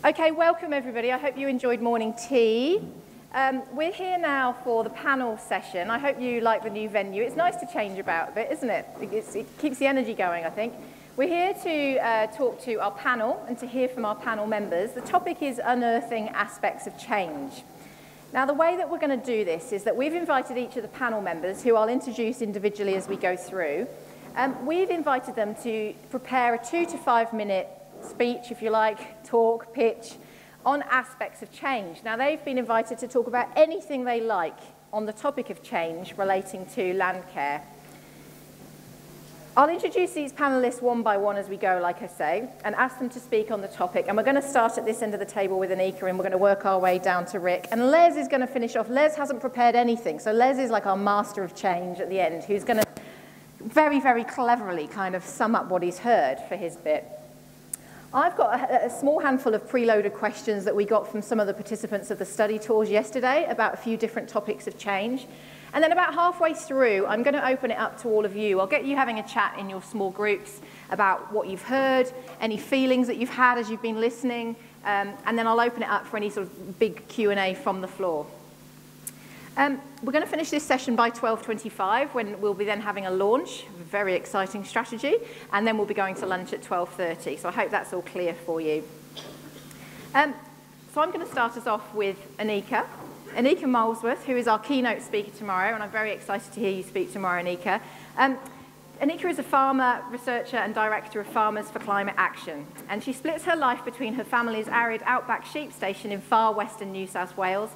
Okay, welcome everybody. I hope you enjoyed morning tea. We're here now for the panel session. I hope you like the new venue. It's nice to change about a bit, isn't it? It keeps the energy going, I think. We're here to talk to our panel and to hear from our panel members. The topic is unearthing aspects of change. Now, the way that we're going to do this is that we've invited each of the panel members, who I'll introduce individually as we go through. We've invited them to prepare a 2 to 5 minute speech, if you like, talk, pitch, on aspects of change. Now, they've been invited to talk about anything they like on the topic of change relating to Landcare. I'll introduce these panelists one by one as we go, like I say, and ask them to speak on the topic. And we're going to start at this end of the table with Anika, and we're going to work our way down to Rick. And Les is going to finish off. Les hasn't prepared anything, so Les is like our master of change at the end, who's going to very, very cleverly kind of sum up what he's heard for his bit. I've got a small handful of preloaded questions that we got from some of the participants of the study tours yesterday about a few different topics of change. And then about halfway through, I'm going to open it up to all of you. I'll get you having a chat in your small groups about what you've heard, any feelings that you've had as you've been listening, and then I'll open it up for any sort of big Q&A from the floor. We're going to finish this session by 12:25, when we'll be then having a launch, a very exciting strategy, and then we'll be going to lunch at 12:30. So I hope that's all clear for you. So I'm going to start us off with Anika Molesworth, who is our keynote speaker tomorrow, and I'm very excited to hear you speak tomorrow, Anika. Anika is a farmer, researcher, and director of Farmers for Climate Action, and she splits her life between her family's arid outback sheep station in far western New South Wales,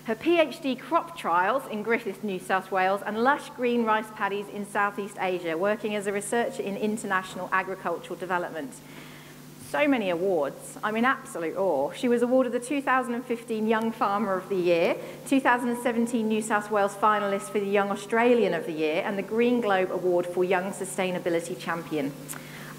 her PhD crop trials in Griffith, New South Wales, and lush green rice paddies in Southeast Asia, working as a researcher in international agricultural development. So many awards. I'm in absolute awe. She was awarded the 2015 Young Farmer of the Year, 2017 New South Wales finalist for the Young Australian of the Year, and the Green Globe Award for Young Sustainability Champion.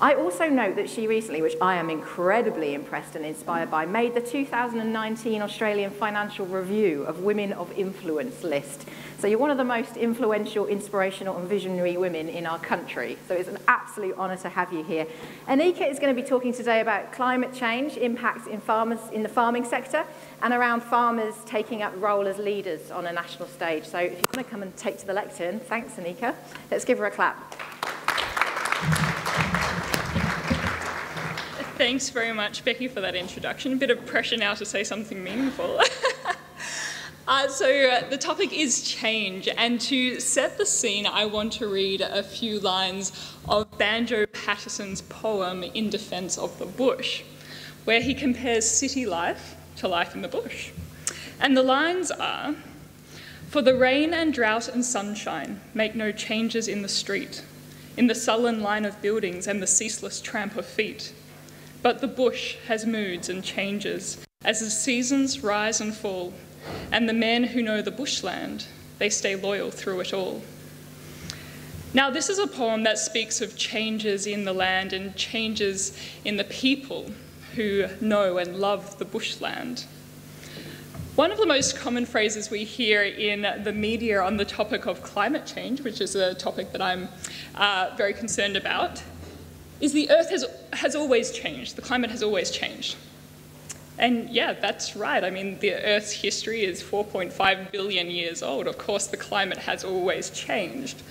I also note that she recently, which I am incredibly impressed and inspired by, made the 2019 Australian Financial Review of Women of Influence list. So you're one of the most influential, inspirational and visionary women in our country. So it's an absolute honour to have you here. Anika is going to be talking today about climate change, impacts in farmers in the farming sector, and around farmers taking up role as leaders on a national stage. So if you want to come and take to the lectern, thanks Anika. Let's give her a clap. Thanks very much, Becky, for that introduction. A bit of pressure now to say something meaningful. So the topic is change, and to set the scene, I want to read a few lines of Banjo Patterson's poem In Defence of the Bush, where he compares city life to life in the bush. And the lines are, "For the rain and drought and sunshine make no changes in the street, in the sullen line of buildings and the ceaseless tramp of feet. But the bush has moods and changes as the seasons rise and fall, and the men who know the bushland, they stay loyal through it all." Now, this is a poem that speaks of changes in the land and changes in the people who know and love the bushland. One of the most common phrases we hear in the media on the topic of climate change, which is a topic that I'm very concerned about, is the earth has always changed, the climate has always changed. And yeah, that's right. I mean, the Earth's history is 4.5 billion years old. Of course, the climate has always changed.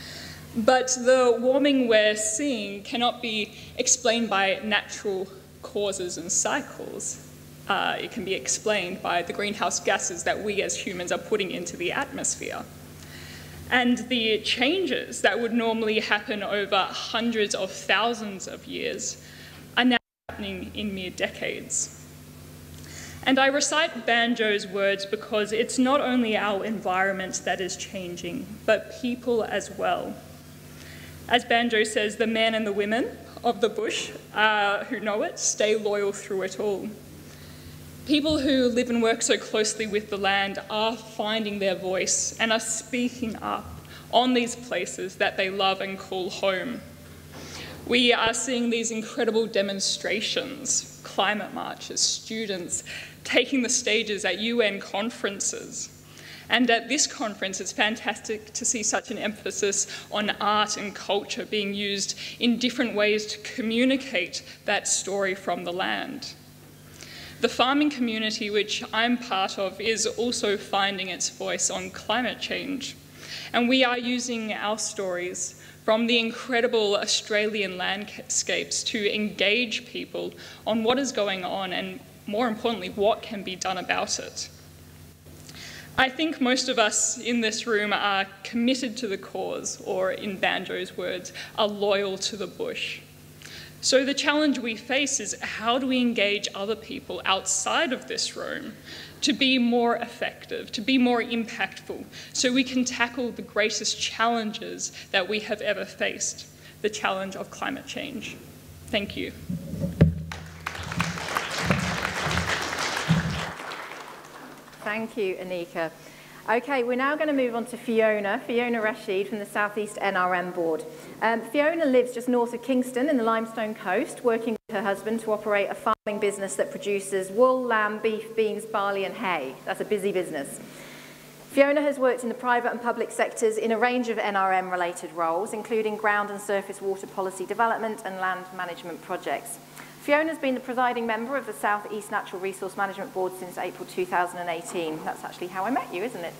But the warming we're seeing cannot be explained by natural causes and cycles. It can be explained by the greenhouse gases that we as humans are putting into the atmosphere. And the changes that would normally happen over hundreds of thousands of years are now happening in mere decades. And I recite Banjo's words because it's not only our environment that is changing, but people as well. As Banjo says, the men and the women of the bush who know it stay loyal through it all. People who live and work so closely with the land are finding their voice and are speaking up on these places that they love and call home. We are seeing these incredible demonstrations, climate marches, students taking the stages at UN conferences. And at this conference, it's fantastic to see such an emphasis on art and culture being used in different ways to communicate that story from the land. The farming community, which I'm part of, is also finding its voice on climate change. And we are using our stories from the incredible Australian landscapes to engage people on what is going on and, more importantly, what can be done about it. I think most of us in this room are committed to the cause, or in Banjo's words, are loyal to the bush. So the challenge we face is, how do we engage other people outside of this room to be more effective, to be more impactful, so we can tackle the greatest challenges that we have ever faced, the challenge of climate change. Thank you. Thank you, Anika. Okay, we're now going to move on to Fiona Rasheed from the South East NRM Board. Fiona lives just north of Kingston in the Limestone Coast, working with her husband to operate a farming business that produces wool, lamb, beef, beans, barley and hay. That's a busy business. Fiona has worked in the private and public sectors in a range of NRM-related roles, including ground and surface water policy development and land management projects. Fiona's been the presiding member of the South East Natural Resource Management Board since April 2018. That's actually how I met you, isn't it?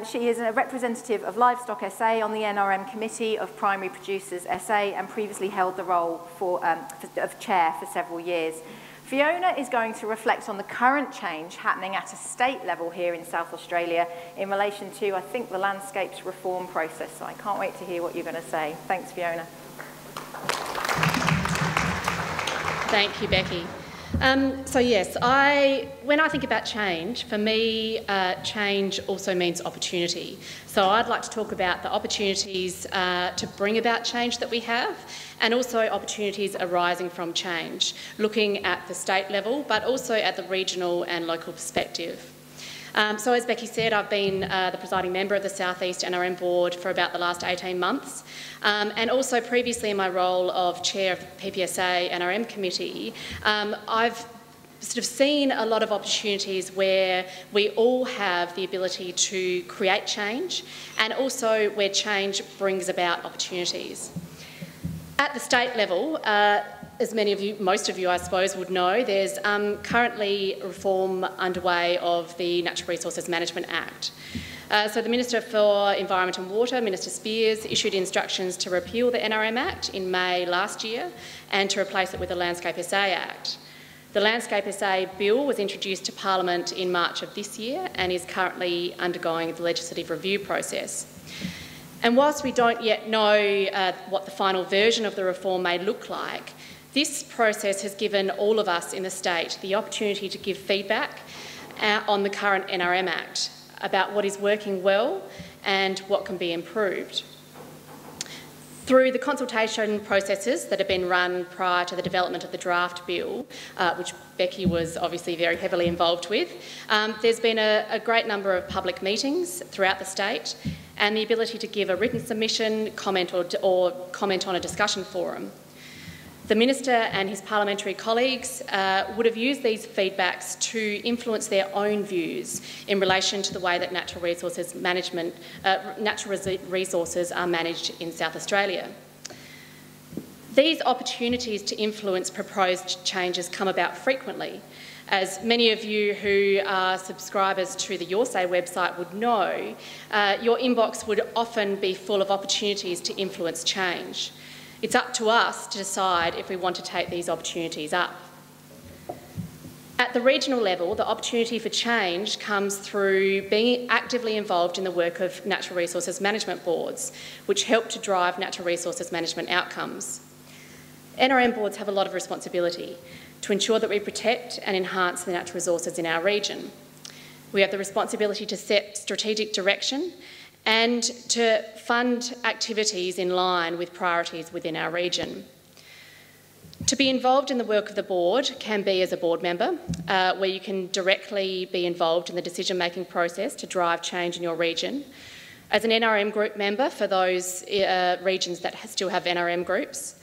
She is a representative of Livestock SA on the NRM Committee of Primary Producers SA and previously held the role of chair for several years. Fiona is going to reflect on the current change happening at a state level here in South Australia in relation to, I think, the landscapes reform process. So I can't wait to hear what you're going to say. Thanks, Fiona. Thank you, Becky. So yes, when I think about change, for me, change also means opportunity. So I'd like to talk about the opportunities to bring about change that we have, and also opportunities arising from change, looking at the state level, but also at the regional and local perspective. So as Becky said, I've been the presiding member of the South East NRM Board for about the last 18 months. And also previously in my role of chair of the PPSA NRM committee, I've sort of seen a lot of opportunities where we all have the ability to create change, and also where change brings about opportunities. At the state level, as many of you, most of you I suppose would know, there's currently reform underway of the Natural Resources Management Act. So the Minister for Environment and Water, Minister Spears, issued instructions to repeal the NRM Act in May last year and to replace it with the Landscape SA Act. The Landscape SA bill was introduced to Parliament in March of this year and is currently undergoing the legislative review process. And whilst we don't yet know what the final version of the reform may look like, this process has given all of us in the state the opportunity to give feedback on the current NRM Act about what is working well and what can be improved. Through the consultation processes that have been run prior to the development of the draft bill, which Becky was obviously very heavily involved with, there's been a great number of public meetings throughout the state and the ability to give a written submission, comment or comment on a discussion forum. The Minister and his parliamentary colleagues would have used these feedbacks to influence their own views in relation to the way that natural resources are managed in South Australia. These opportunities to influence proposed changes come about frequently. As many of you who are subscribers to the Your Say website would know, your inbox would often be full of opportunities to influence change. It's up to us to decide if we want to take these opportunities up. At the regional level, the opportunity for change comes through being actively involved in the work of natural resources management boards, which help to drive natural resources management outcomes. NRM boards have a lot of responsibility to ensure that we protect and enhance the natural resources in our region. We have the responsibility to set strategic direction and to fund activities in line with priorities within our region. To be involved in the work of the board can be as a board member, where you can directly be involved in the decision-making process to drive change in your region, as an NRM group member for those regions that still have NRM groups,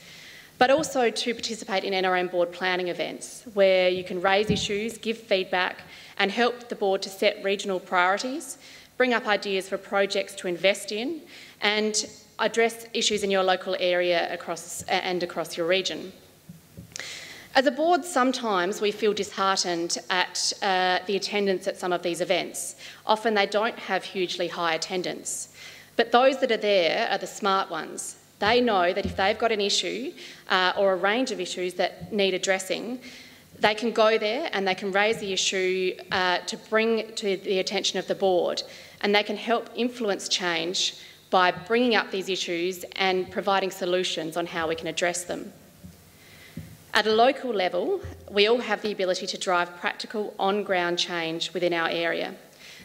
but also to participate in NRM board planning events, where you can raise issues, give feedback, and help the board to set regional priorities, bring up ideas for projects to invest in, and address issues in your local area across your region. As a board, sometimes we feel disheartened at the attendance at some of these events. Often they don't have hugely high attendance, but those that are there are the smart ones. They know that if they've got an issue or a range of issues that need addressing, they can go there and they can raise the issue to bring to the attention of the board, and they can help influence change by bringing up these issues and providing solutions on how we can address them. At a local level, we all have the ability to drive practical on-ground change within our area.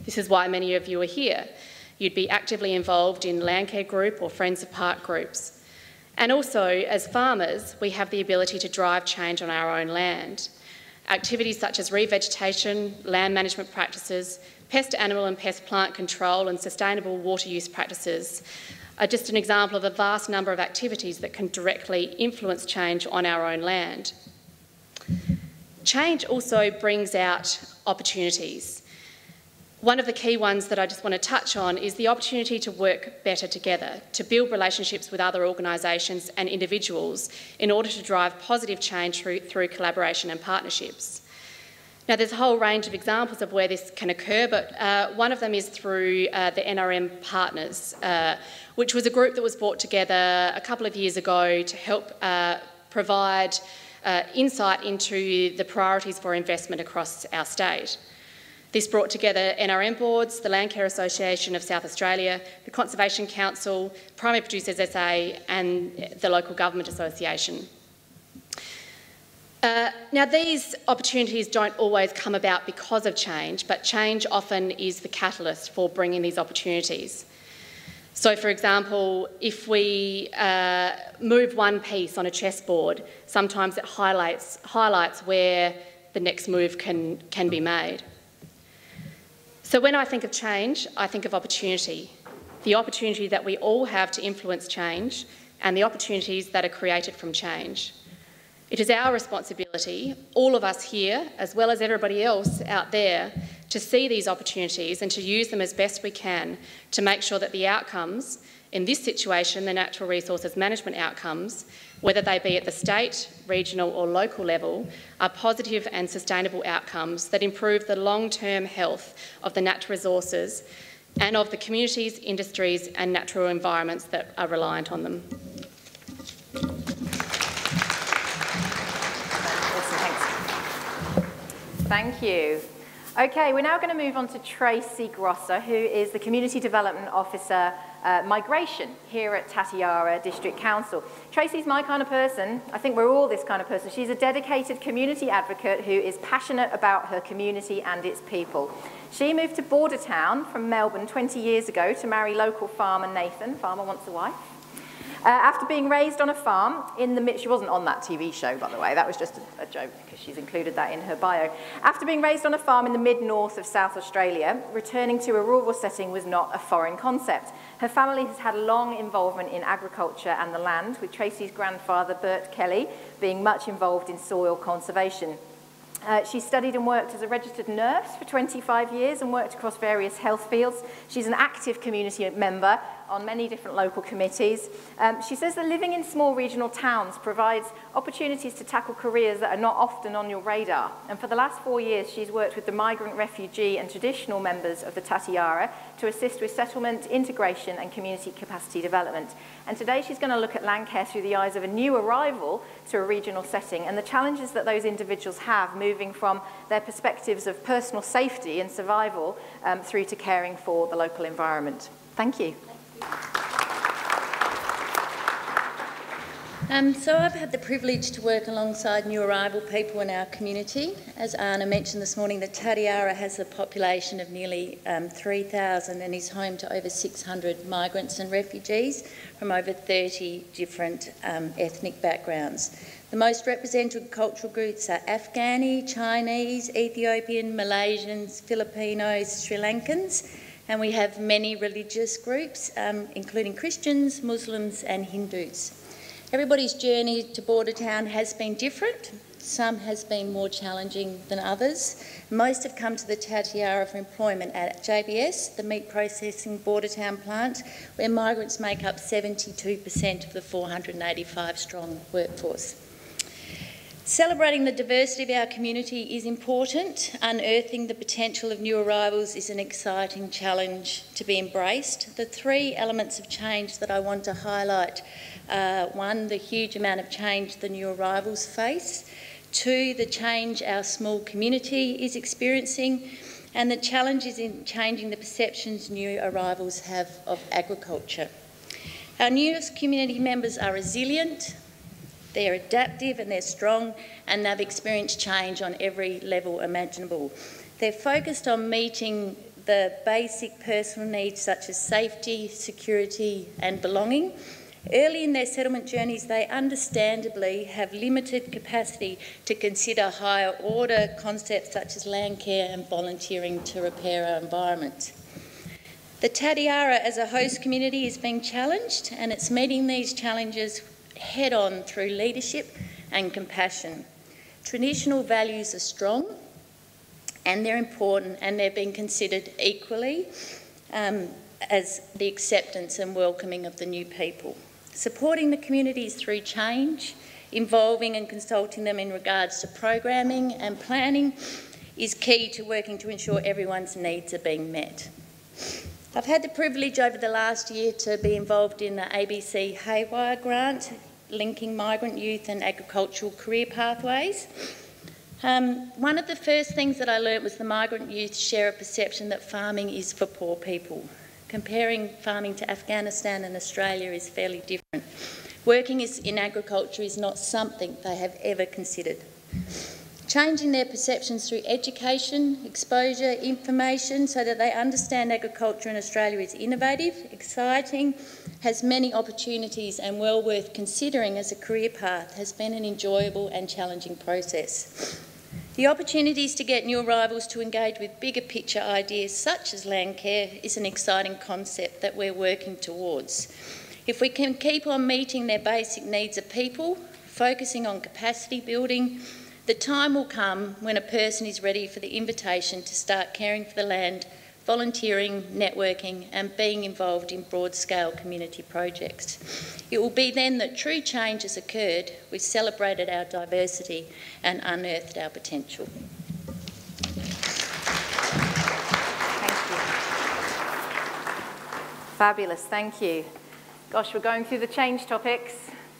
This is why many of you are here. You'd be actively involved in Landcare group or Friends of Park groups. And also, as farmers, we have the ability to drive change on our own land. Activities such as revegetation, land management practices, pest animal and pest plant control and sustainable water use practices are just an example of a vast number of activities that can directly influence change on our own land. Change also brings out opportunities. One of the key ones that I just want to touch on is the opportunity to work better together, to build relationships with other organisations and individuals in order to drive positive change through collaboration and partnerships. Now, there's a whole range of examples of where this can occur, but one of them is through the NRM Partners, which was a group that was brought together a couple of years ago to help provide insight into the priorities for investment across our state. This brought together NRM boards, the Landcare Association of South Australia, the Conservation Council, Primary Producers SA and the Local Government Association. Now, these opportunities don't always come about because of change, but change often is the catalyst for bringing these opportunities. So, for example, if we move one piece on a chessboard, sometimes it highlights where the next move can be made. So when I think of change, I think of opportunity, the opportunity that we all have to influence change and the opportunities that are created from change. It is our responsibility, all of us here, as well as everybody else out there, to see these opportunities and to use them as best we can to make sure that the outcomes, in this situation, the natural resources management outcomes, whether they be at the state, regional or local level, are positive and sustainable outcomes that improve the long-term health of the natural resources and of the communities, industries and natural environments that are reliant on them. Thank you. Okay, we're now going to move on to Tracy Grosser, who is the Community Development Officer Migration here at Tatiara District Council. Tracy's my kind of person. I think we're all this kind of person. She's a dedicated community advocate who is passionate about her community and its people. She moved to Bordertown from Melbourne 20 years ago to marry local farmer Nathan. Farmer wants a wife. After being raised on a farm in the she wasn't on that TV show, by the way, that was just a joke because she's included that in her bio. After being raised on a farm in the mid-north of South Australia, returning to a rural setting was not a foreign concept. Her family has had long involvement in agriculture and the land, with Tracy's grandfather, Bert Kelly, being much involved in soil conservation. She studied and worked as a registered nurse for 25 years and worked across various health fields. She's an active community member on many different local committees. She says that living in small regional towns provides opportunities to tackle careers that are not often on your radar. And for the last 4 years, she's worked with the migrant, refugee and traditional members of the Tatiara to assist with settlement, integration and community capacity development. And today she's going to look at Landcare through the eyes of a new arrival to a regional setting and the challenges that those individuals have moving from their perspectives of personal safety and survival through to caring for the local environment. Thank you. So I've had the privilege to work alongside new arrival people in our community. As Anna mentioned this morning, the Tatiara has a population of nearly 3,000 and is home to over 600 migrants and refugees from over 30 different ethnic backgrounds. The most represented cultural groups are Afghani, Chinese, Ethiopian, Malaysians, Filipinos, Sri Lankans, and we have many religious groups, including Christians, Muslims and Hindus. Everybody's journey to Bordertown has been different. Some has been more challenging than others. Most have come to the Tatiara for employment at JBS, the meat processing Bordertown plant, where migrants make up 72% of the 485 strong workforce. Celebrating the diversity of our community is important. Unearthing the potential of new arrivals is an exciting challenge to be embraced. The three elements of change that I want to highlight are: one, the huge amount of change the new arrivals face; two, the change our small community is experiencing; and the challenges in changing the perceptions new arrivals have of agriculture. Our newest community members are resilient, they're adaptive and they're strong, and they've experienced change on every level imaginable. They're focused on meeting the basic personal needs such as safety, security and belonging. Early in their settlement journeys, they understandably have limited capacity to consider higher order concepts such as Landcare and volunteering to repair our environment. The Tatiara as a host community is being challenged, and it's meeting these challenges head-on through leadership and compassion. Traditional values are strong and they're important, and they're being considered equally as the acceptance and welcoming of the new people. Supporting the communities through change, involving and consulting them in regards to programming and planning is key to working to ensure everyone's needs are being met. I've had the privilege over the last year to be involved in the ABC Haywire grant, linking migrant youth and agricultural career pathways. One of the first things that I learnt was the migrant youth share a perception that farming is for poor people. Comparing farming to Afghanistan and Australia is fairly different. Working in agriculture is not something they have ever considered. Changing their perceptions through education, exposure, information, so that they understand agriculture in Australia is innovative, exciting, has many opportunities and well worth considering as a career path, has been an enjoyable and challenging process. The opportunities to get new arrivals to engage with bigger picture ideas such as Landcare is an exciting concept that we're working towards. If we can keep on meeting their basic needs of people, focusing on capacity building, the time will come when a person is ready for the invitation to start caring for the land, volunteering, networking and being involved in broad-scale community projects. It will be then that true change has occurred, we've celebrated our diversity and unearthed our potential. Thank you. Fabulous, thank you. Gosh, we're going through the change topics.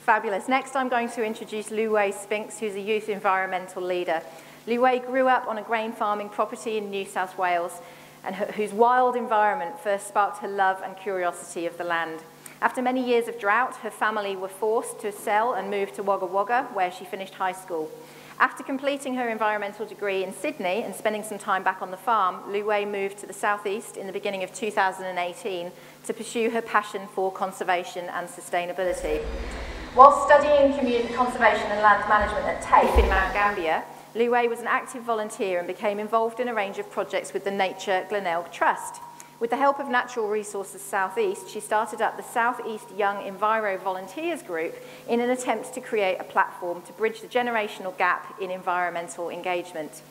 Fabulous. Next, I'm going to introduce Lu-Wei Spinks, who's a youth environmental leader. Lu-Wei grew up on a grain farming property in New South Wales, and whose wild environment first sparked her love and curiosity of the land. After many years of drought, her family were forced to sell and move to Wagga Wagga, where she finished high school. After completing her environmental degree in Sydney and spending some time back on the farm, Lu-Wei moved to the southeast in the beginning of 2018 to pursue her passion for conservation and sustainability. While studying community conservation and land management at TAFE in Mount Gambier, Lu-Wei was an active volunteer and became involved in a range of projects with the Nature Glenelg Trust. With the help of Natural Resources South East, she started up the South East Young Enviro Volunteers Group in an attempt to create a platform to bridge the generational gap in environmental engagement.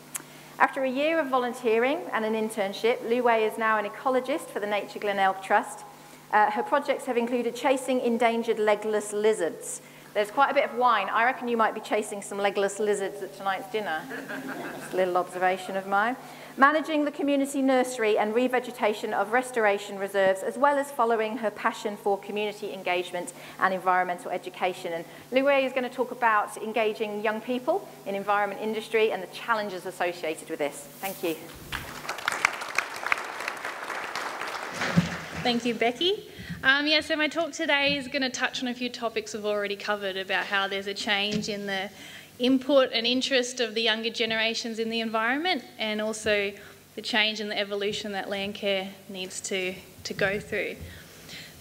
After a year of volunteering and an internship, Lu-Wei is now an ecologist for the Nature Glenelg Trust. Her projects have included chasing endangered legless lizards. There's quite a bit of wine. I reckon you might be chasing some legless lizards at tonight's dinner. Just a little observation of mine. Managing the community nursery and revegetation of restoration reserves, as well as following her passion for community engagement and environmental education. And Lu-Wei is going to talk about engaging young people in environment industry and the challenges associated with this. Thank you. Thank you, Becky. So my talk today is going to touch on a few topics we've already covered about how there's a change in the input and interest of the younger generations in the environment, and also the change in the evolution that Landcare needs to go through.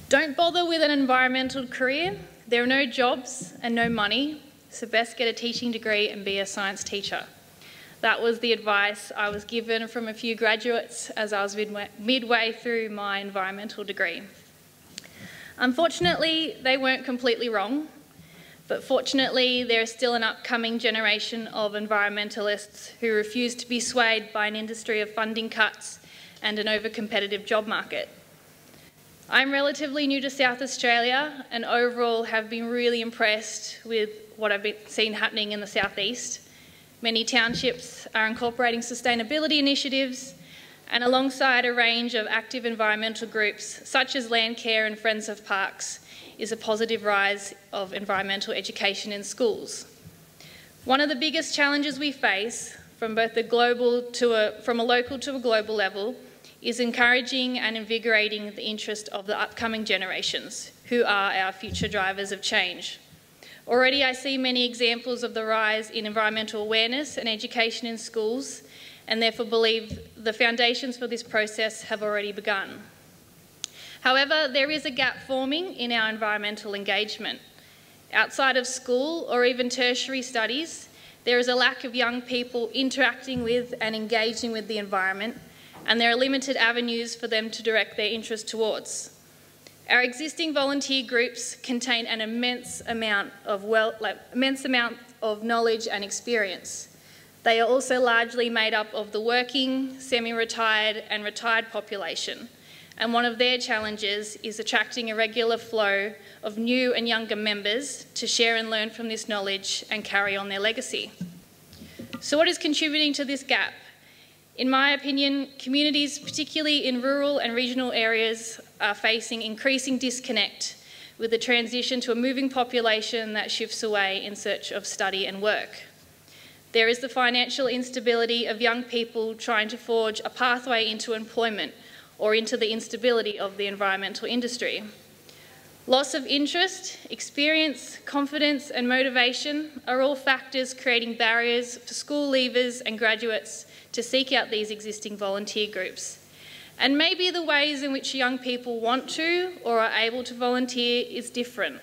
Don't bother with an environmental career. There are no jobs and no money, so best get a teaching degree and be a science teacher. That was the advice I was given from a few graduates as I was midway through my environmental degree. Unfortunately, they weren't completely wrong, but fortunately there is still an upcoming generation of environmentalists who refuse to be swayed by an industry of funding cuts and an over-competitive job market. I'm relatively new to South Australia and overall have been really impressed with what I've seen happening in the southeast. Many townships are incorporating sustainability initiatives, and alongside a range of active environmental groups such as Landcare and Friends of Parks is a positive rise of environmental education in schools. One of the biggest challenges we face from both a local to a global level is encouraging and invigorating the interest of the upcoming generations, who are our future drivers of change. Already I see many examples of the rise in environmental awareness and education in schools, and therefore believe the foundations for this process have already begun. However, there is a gap forming in our environmental engagement. Outside of school or even tertiary studies, there is a lack of young people interacting with and engaging with the environment, and there are limited avenues for them to direct their interest towards. Our existing volunteer groups contain an immense amount of knowledge and experience. They are also largely made up of the working, semi-retired and retired population, and one of their challenges is attracting a regular flow of new and younger members to share and learn from this knowledge and carry on their legacy. So what is contributing to this gap? In my opinion, communities, particularly in rural and regional areas, are facing increasing disconnect with the transition to a moving population that shifts away in search of study and work. There is the financial instability of young people trying to forge a pathway into employment or into the instability of the environmental industry. Loss of interest, experience, confidence and motivation are all factors creating barriers for school leavers and graduates to seek out these existing volunteer groups. And maybe the ways in which young people want to or are able to volunteer is different,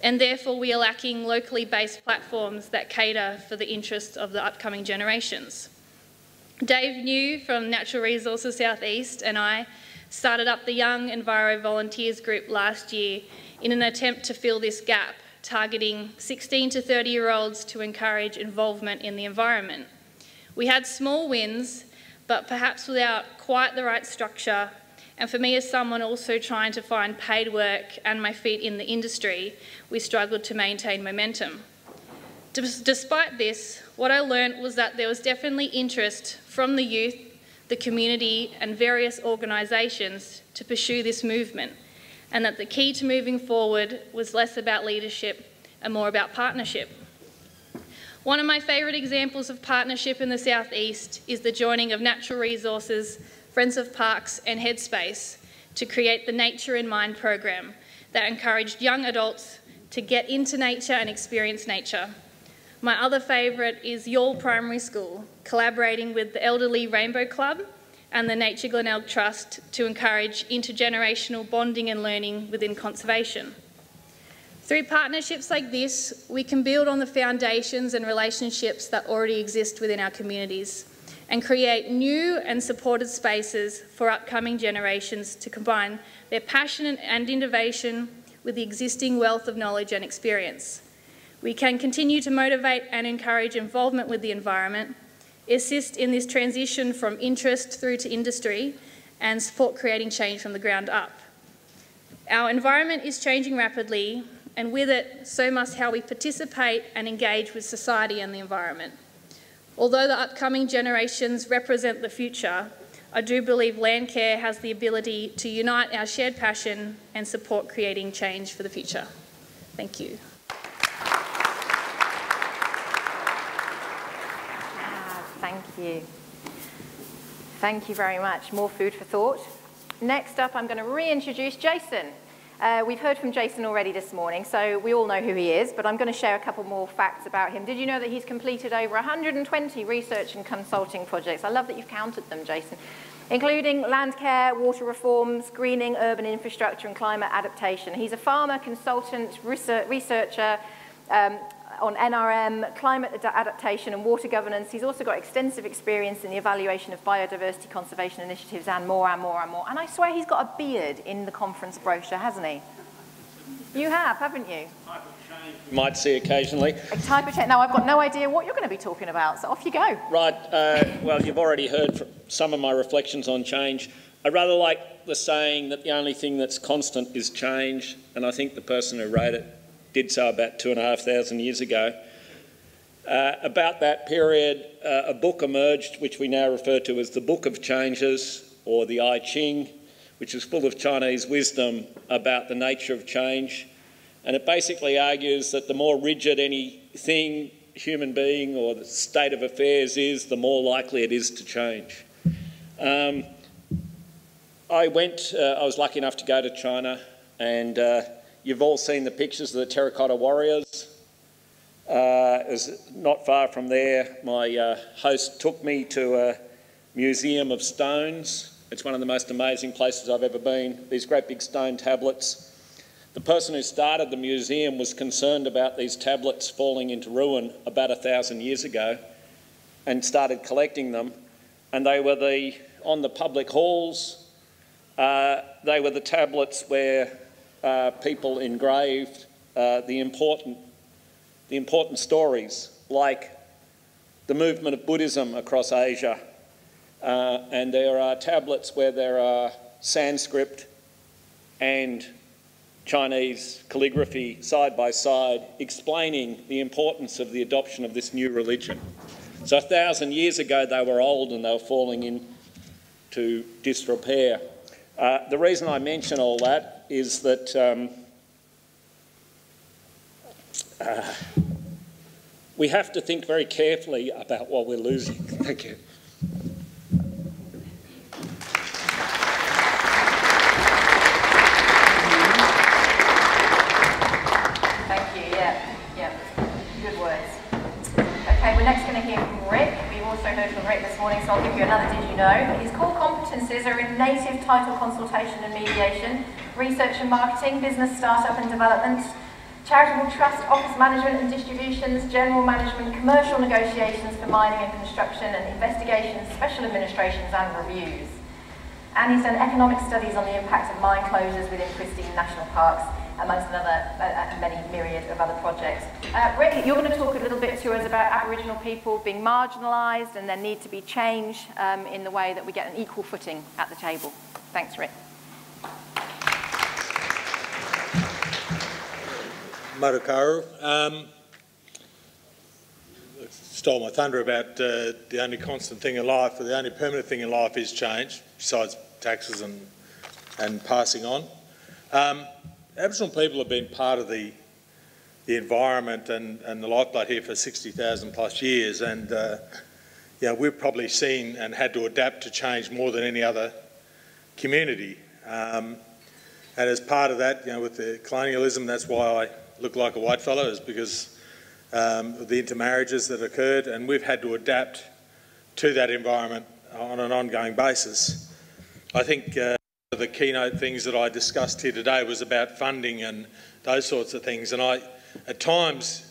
and therefore we are lacking locally based platforms that cater for the interests of the upcoming generations. Dave New from Natural Resources South East and I started up the Young Enviro Volunteers group last year in an attempt to fill this gap, targeting 16 to 30-year-olds to encourage involvement in the environment. We had small wins, but perhaps without quite the right structure, and for me as someone also trying to find paid work and my feet in the industry, we struggled to maintain momentum. Despite this, what I learned was that there was definitely interest from the youth, the community and various organisations to pursue this movement, and that the key to moving forward was less about leadership and more about partnership. One of my favourite examples of partnership in the South East is the joining of Natural Resources, Friends of Parks and Headspace to create the Nature in Mind program that encouraged young adults to get into nature and experience nature. My other favourite is Youghal Primary School, collaborating with the Elderly Rainbow Club and the Nature Glenelg Trust to encourage intergenerational bonding and learning within conservation. Through partnerships like this, we can build on the foundations and relationships that already exist within our communities and create new and supported spaces for upcoming generations to combine their passion and innovation with the existing wealth of knowledge and experience. We can continue to motivate and encourage involvement with the environment, assist in this transition from interest through to industry, and support creating change from the ground up. Our environment is changing rapidly, and with it, so must how we participate and engage with society and the environment. Although the upcoming generations represent the future, I do believe Landcare has the ability to unite our shared passion and support creating change for the future. Thank you. Thank you. Thank you very much. More food for thought. Next up, I'm going to reintroduce Jason. We've heard from Jason already this morning, so we all know who he is, but I'm going to share a couple more facts about him. Did you know that he's completed over 120 research and consulting projects? I love that you've counted them, Jason, including Landcare, water reforms, greening, urban infrastructure and climate adaptation. He's a farmer, consultant, researcher on NRM, climate adaptation and water governance. He's also got extensive experience in the evaluation of biodiversity conservation initiatives and more and more and more. And I swear he's got a beard in the conference brochure, hasn't he? You have, haven't you? Type of change you might see occasionally. A type of change. Now, I've got no idea what you're going to be talking about, so off you go. Right, well, you've already heard from some of my reflections on change. I rather like the saying that the only thing that's constant is change, and I think the person who wrote it did so about 2,500 years ago. About that period, a book emerged which we now refer to as the Book of Changes, or the I Ching, which is full of Chinese wisdom about the nature of change. And it basically argues that the more rigid anything, human being or the state of affairs is, the more likely it is to change. I was lucky enough to go to China, and you've all seen the pictures of the terracotta warriors. Not far from there, my host took me to a museum of stones. It's one of the most amazing places I've ever been. These great big stone tablets. The person who started the museum was concerned about these tablets falling into ruin about 1,000 years ago and started collecting them. And they were on the public halls, they were the tablets where people engraved the important stories, like the movement of Buddhism across Asia. And there are tablets where there are Sanskrit and Chinese calligraphy side by side, explaining the importance of the adoption of this new religion. So 1,000 years ago they were old and they were falling into disrepair. The reason I mention all that is that we have to think very carefully about what we're losing. Thank you. We're next going to hear from Rick. We've also heard from Rick this morning, so I'll give you another did you know. His core competencies are in native title consultation and mediation, research and marketing, business startup and development, charitable trust, office management and distributions, general management, commercial negotiations for mining and construction, and investigations, special administrations and reviews. And he's done economic studies on the impact of mine closures within pristine national parks, amongst many myriad of other projects. Rick, you're going to talk a little bit to us about Aboriginal people being marginalised and there need to be change in the way that we get an equal footing at the table. Thanks, Rick. Marukau. Stole my thunder about the only constant thing in life, or the only permanent thing in life is change, besides taxes and passing on. Aboriginal people have been part of the environment and the lifeblood here for 60,000 plus years, and we've probably seen and had to adapt to change more than any other community. And as part of that, with the colonialism, that's why I look like a white fellow, is because of the intermarriages that occurred, and we've had to adapt to that environment on an ongoing basis. I think the keynote things that I discussed here today was about funding and those sorts of things, and at times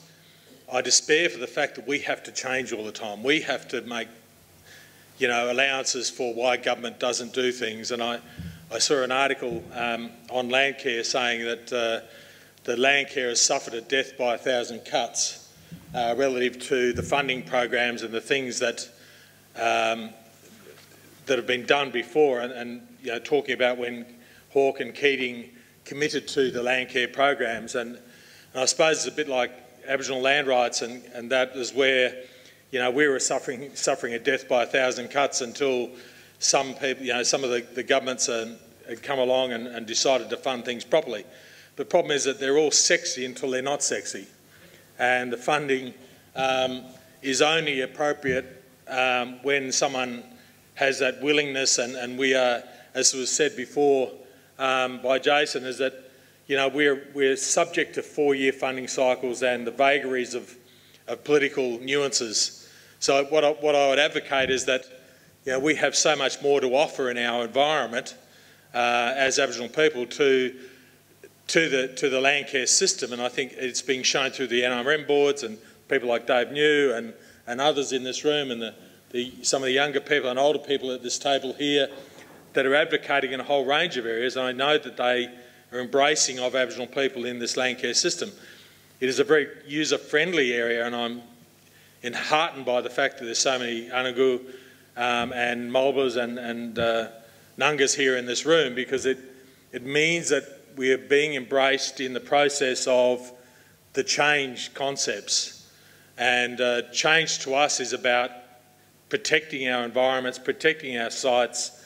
I despair for the fact that we have to change all the time. We have to make allowances for why government doesn't do things, and I saw an article on Landcare saying that the Landcare has suffered a death by 1,000 cuts relative to the funding programs and the things that have been done before, and talking about when Hawke and Keating committed to the Landcare programs, and I suppose it's a bit like Aboriginal land rights, and that is where we were suffering a death by 1,000 cuts until some people, some of the governments had come along and decided to fund things properly. The problem is that they're all sexy until they're not sexy, and the funding is only appropriate when someone has that willingness, and we are, as was said before by Jason, is that we're subject to 4-year funding cycles and the vagaries of political nuances. So what I would advocate is that we have so much more to offer in our environment as Aboriginal people to the Landcare system, and I think it's being shown through the NRM boards and people like Dave New and others in this room, and some of the younger people and older people at this table here that are advocating in a whole range of areas, and I know that they are embracing of Aboriginal people in this Landcare system. It is a very user-friendly area, and I'm heartened by the fact that there's so many Anagu and Mulbers and Nungas here in this room, because it means that we are being embraced in the process of the change concepts. And change to us is about protecting our environments, protecting our sites,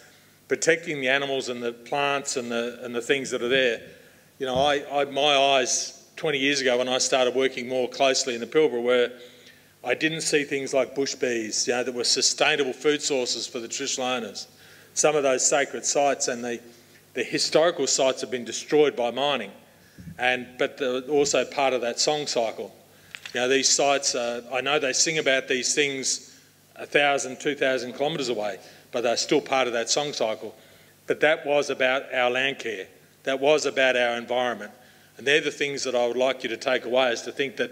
protecting the animals and the plants and the things that are there. You know, my eyes 20 years ago when I started working more closely in the Pilbara were, I didn't see things like bush bees, you know, that were sustainable food sources for the traditional owners. Some of those sacred sites and the historical sites have been destroyed by mining, but they're also part of that song cycle. You know, these sites, I know they sing about these things 1,000, 2,000 kilometres away, but they're still part of that song cycle. But that was about our land care. That was about our environment. And they're the things that I would like you to take away, is to think that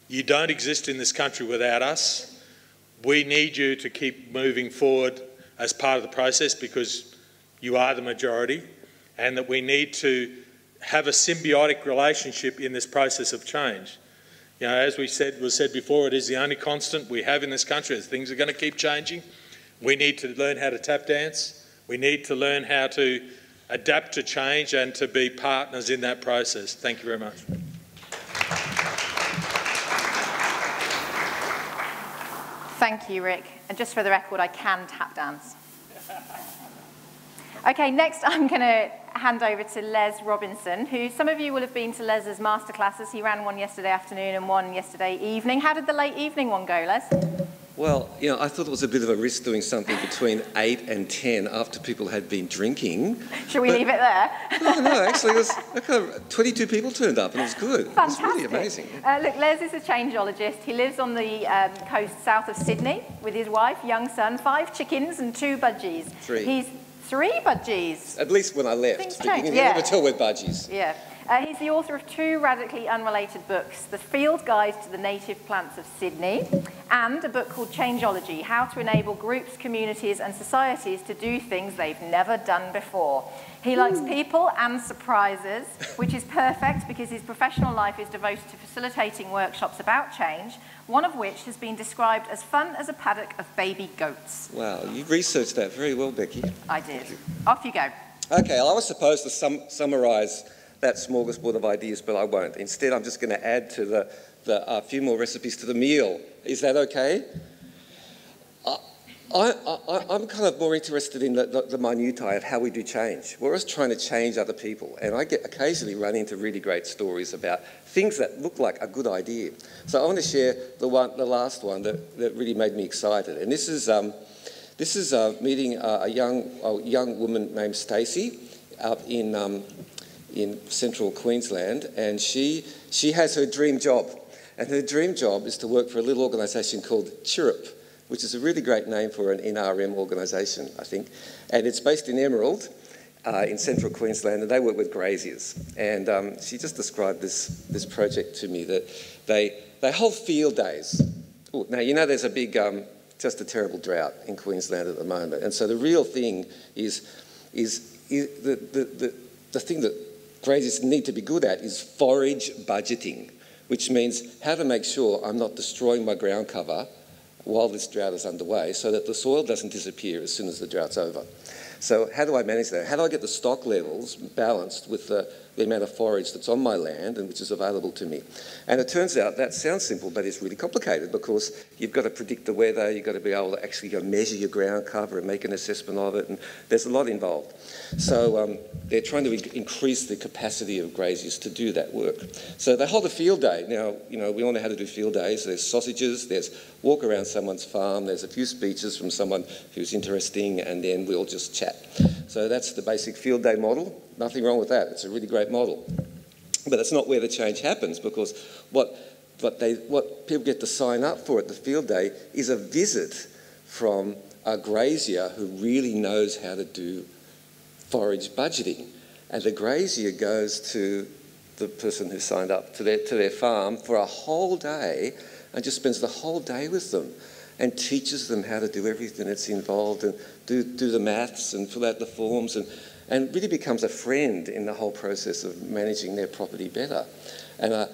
you don't exist in this country without us. We need you to keep moving forward as part of the process because you are the majority, and that we need to have a symbiotic relationship in this process of change. You know, as was said before, it is the only constant we have in this country. As things are going to keep changing. We need to learn how to tap dance. We need to learn how to adapt to change and to be partners in that process. Thank you very much. Thank you, Rick. And just for the record, I can tap dance. Okay, next I'm going to hand over to Les Robinson, who some of you will have been to Les's masterclasses. He ran one yesterday afternoon and one yesterday evening. How did the late evening one go, Les? Well, you know, I thought it was a bit of a risk doing something between 8 and 10 after people had been drinking. Should we leave it there? No, actually, it was 22 people turned up and it was good. Fantastic. It was really amazing. Look, Les is a changeologist. He lives on the coast south of Sydney with his wife, young son, 5 chickens and 2 budgies. 3. He's 3 budgies. At least when I left. Things But you change, can yeah. never tell we're budgies. Yeah. He's the author of 2 radically unrelated books, The Field Guide to the Native Plants of Sydney, and a book called Changeology, How to Enable Groups, Communities and Societies to Do Things They've Never Done Before. He likes people and surprises, which is perfect because his professional life is devoted to facilitating workshops about change, one of which has been described as fun as a paddock of baby goats. Wow, you researched that very well, Becky. I did. Off you go. Okay, I was supposed to summarise that smorgasbord of ideas, but I won't. Instead, I'm just going to add to a few more recipes to the meal. Is that okay? I'm kind of more interested in the minutiae of how we do change. We're always trying to change other people, and I occasionally run into really great stories about things that look like a good idea. So I want to share the last one that really made me excited, and this is meeting a young woman named Stacey up in central Queensland, and she has her dream job, and her dream job is to work for a little organisation called Chirrup, which is a really great name for an NRM organisation, I think, and it's based in Emerald in central Queensland, and they work with graziers. And she just described this project to me, that they hold field days. Ooh, now, you know, there's a big, just a terrible drought in Queensland at the moment, and so the real thing is the thing that graziers need to be good at is forage budgeting, which means how to make sure I'm not destroying my ground cover while this drought is underway so that the soil doesn't disappear as soon as the drought's over. So how do I manage that? How do I get the stock levels balanced with the amount of forage that's on my land and which is available to me? And it turns out that sounds simple, but it's really complicated because you've got to predict the weather, you've got to be able to actually go measure your ground cover and make an assessment of it, and there's a lot involved. So they're trying to increase the capacity of graziers to do that work. So they hold a field day. Now, you know, we all know how to do field days. There's sausages, there's walk around someone's farm, there's a few speeches from someone who's interesting, and then we'll just chat. So that's the basic field day model. Nothing wrong with that. It's a really great model. But that's not where the change happens, because what people get to sign up for at the field day is a visit from a grazier who really knows how to do forage budgeting. And the grazier goes to the person who signed up to their farm for a whole day and just spends the whole day with them and teaches them how to do everything that's involved and do the maths and fill out the forms and really becomes a friend in the whole process of managing their property better. And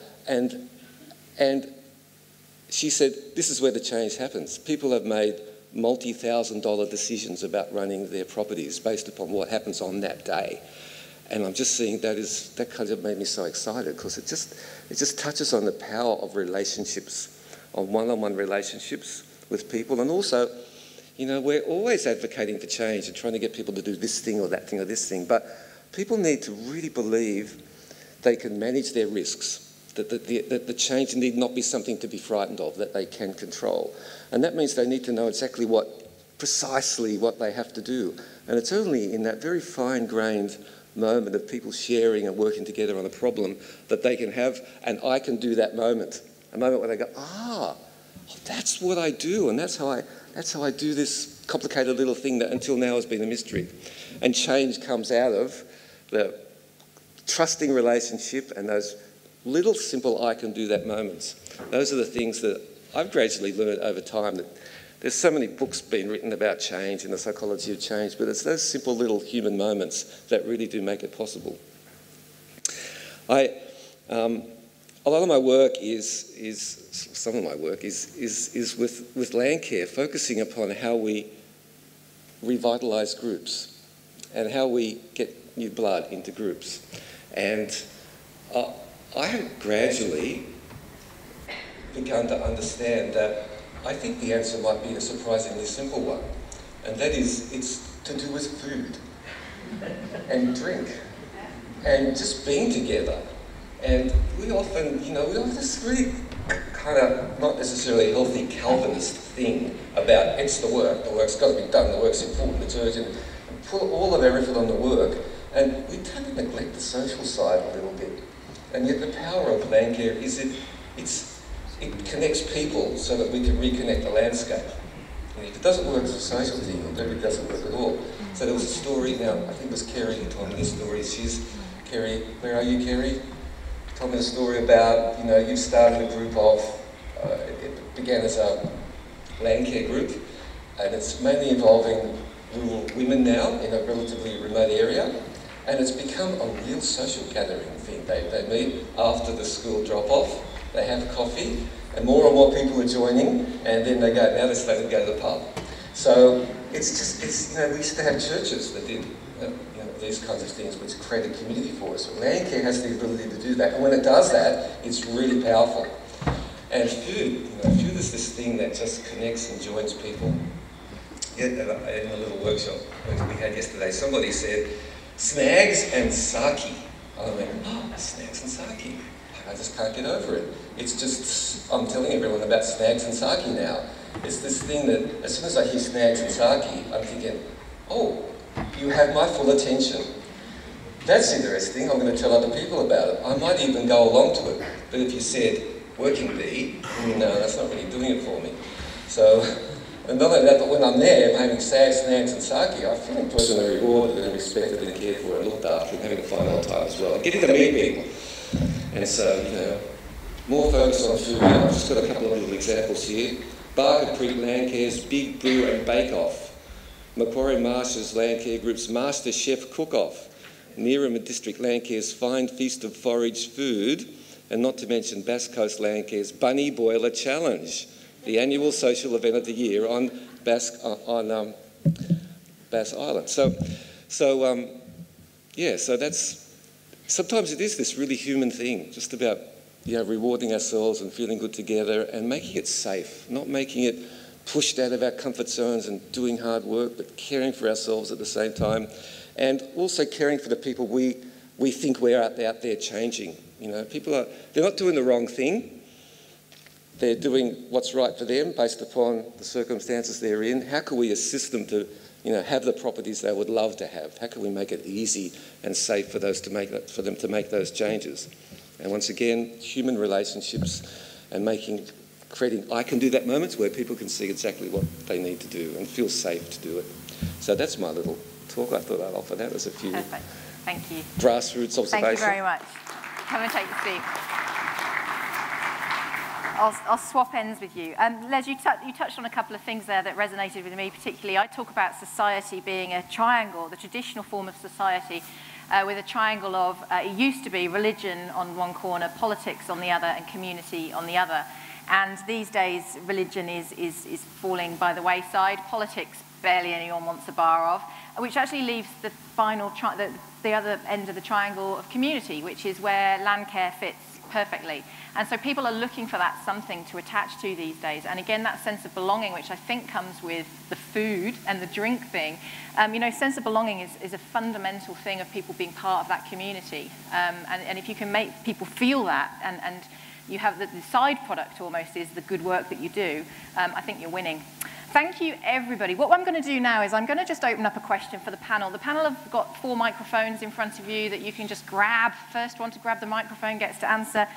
she said, this is where the change happens. People have made multi-$1,000 decisions about running their properties based upon what happens on that day. And I'm just seeing that kind of made me so excited, because it just touches on the power of relationships, on one-on-one relationships with people. And also, you know, we're always advocating for change and trying to get people to do this thing or that thing or this thing, but people need to really believe they can manage their risks, that the change need not be something to be frightened of, that they can control. And that means they need to know exactly precisely what they have to do. And it's only in that very fine-grained moment of people sharing and working together on a problem that they can have an I can do that moment, a moment where they go, that's what I do, and that's how I do this complicated little thing that until now has been a mystery. And change comes out of the trusting relationship and those little simple I can do that moments. Those are the things that I've gradually learned over time. That there's so many books being written about change and the psychology of change, but it's those simple little human moments that really do make it possible. A lot of my work is with Landcare, focusing upon how we revitalise groups and how we get new blood into groups. And I have gradually begun to understand that I think the answer might be a surprisingly simple one, and that is it's to do with food and drink and just being together. And we often, you know, we have this really kind of not necessarily healthy Calvinist thing about it's the work's got to be done, the work's important, it's urgent, and put all of our effort on the work, and we tend to neglect the social side a little bit. And yet the power of Landcare is it connects people so that we can reconnect the landscape. And if it doesn't work as a social thing, it doesn't work at all. So there was a story, now I think it was Kerry who told me this story. Kerry, where are you, Kerry? Told me a story about, you know, you started a group of, it began as a Landcare group, and it's mainly involving rural women now in a relatively remote area. And it's become a real social gathering thing. They meet after the school drop-off, they have coffee, and more people are joining, and then now they're starting to go to the pub. So it's you know, we used to have churches that did these kinds of things, which create a community for us. But Landcare has the ability to do that, and when it does that, it's really powerful. And food, you know, food is this thing that just connects and joins people. Yeah, in a little workshop that we had yesterday, somebody said, snags and sake. I went, snags and sake. I just can't get over it. It's just, I'm telling everyone about snags and sake now. It's this thing that, as soon as I hear snags and sake, I'm thinking, oh, you have my full attention. That's interesting, I'm going to tell other people about it. I might even go along to it. But if you said, working bee, no, that's not really doing it for me. So, and not only that, but when I'm there, I'm having snags and sake, I feel personally rewarded and respected and cared for and looked after and having a fun old time as well. And getting to meet people. And so, you know, more focus on food. I've just got a couple of little examples here. Barker Creek Landcare's Big Brew and Bake Off. Macquarie Marsh's Landcare Group's Master Chef Cook-Off. Nearama District Landcare's Fine Feast of Forage Food. And not to mention Bass Coast Landcare's Bunny Boiler Challenge, the annual social event of the year on Bass Island. So that's, sometimes it is this really human thing, just about, you know, rewarding ourselves and feeling good together and making it safe, not making it pushed out of our comfort zones and doing hard work, but caring for ourselves at the same time, and also caring for the people we think we're out there changing. You know, they're not doing the wrong thing. They're doing what's right for them based upon the circumstances they're in. How can we assist them to, you know, have the properties they would love to have? How can we make it easy and safe for them to make those changes? And once again, human relationships and creating I can do that moments where people can see exactly what they need to do and feel safe to do it. So that's my little talk. I thought I'd offer that as a few Perfect. Thank you. Grassroots observations. Thank you very much. Come and take the seat. I'll swap ends with you. Les, you touched on a couple of things there that resonated with me particularly. I talk about society being a triangle, the traditional form of society, with a triangle of, it used to be religion on one corner, politics on the other, and community on the other. And these days, religion is falling by the wayside. Politics, barely anyone wants a bar of, which actually leaves the final, the other end of the triangle of community, which is where Landcare fits perfectly. And so people are looking for that something to attach to these days. And again, that sense of belonging, which I think comes with the food and the drink thing. You know, sense of belonging is a fundamental thing of people being part of that community. And if you can make people feel that, and you have the side product almost is the good work that you do, I think you're winning. Thank you, everybody. What I'm going to do now is I'm going to just open up a question for the panel. The panel have got 4 microphones in front of you that you can just grab. First one to grab the microphone gets to answer.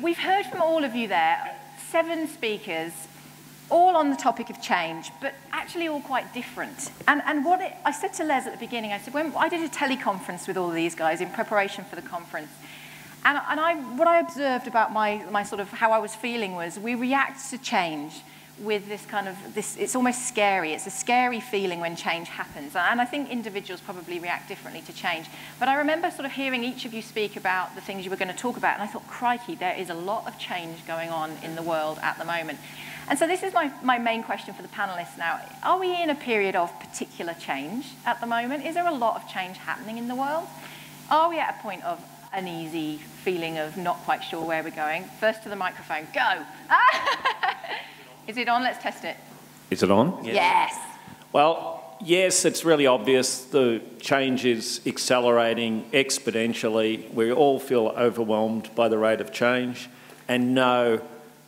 We've heard from all of you there, 7 speakers, all on the topic of change, but actually all quite different. And I said to Les at the beginning, I said, when I did a teleconference with all of these guys in preparation for the conference, and what I observed about my sort of how I was feeling was we react to change with this kind of, it's almost scary. It's a scary feeling when change happens. And I think individuals probably react differently to change. But I remember sort of hearing each of you speak about the things you were going to talk about, and I thought, crikey, there is a lot of change going on in the world at the moment. And so this is my main question for the panelists now. Are we in a period of particular change at the moment? Is there a lot of change happening in the world? Are we at a point of uneasy feeling of not quite sure where we're going? First to the microphone, go. Is it on? Let's test it. Is it on? Yes. Well, yes, it's really obvious. The change is accelerating exponentially. We all feel overwhelmed by the rate of change. And no,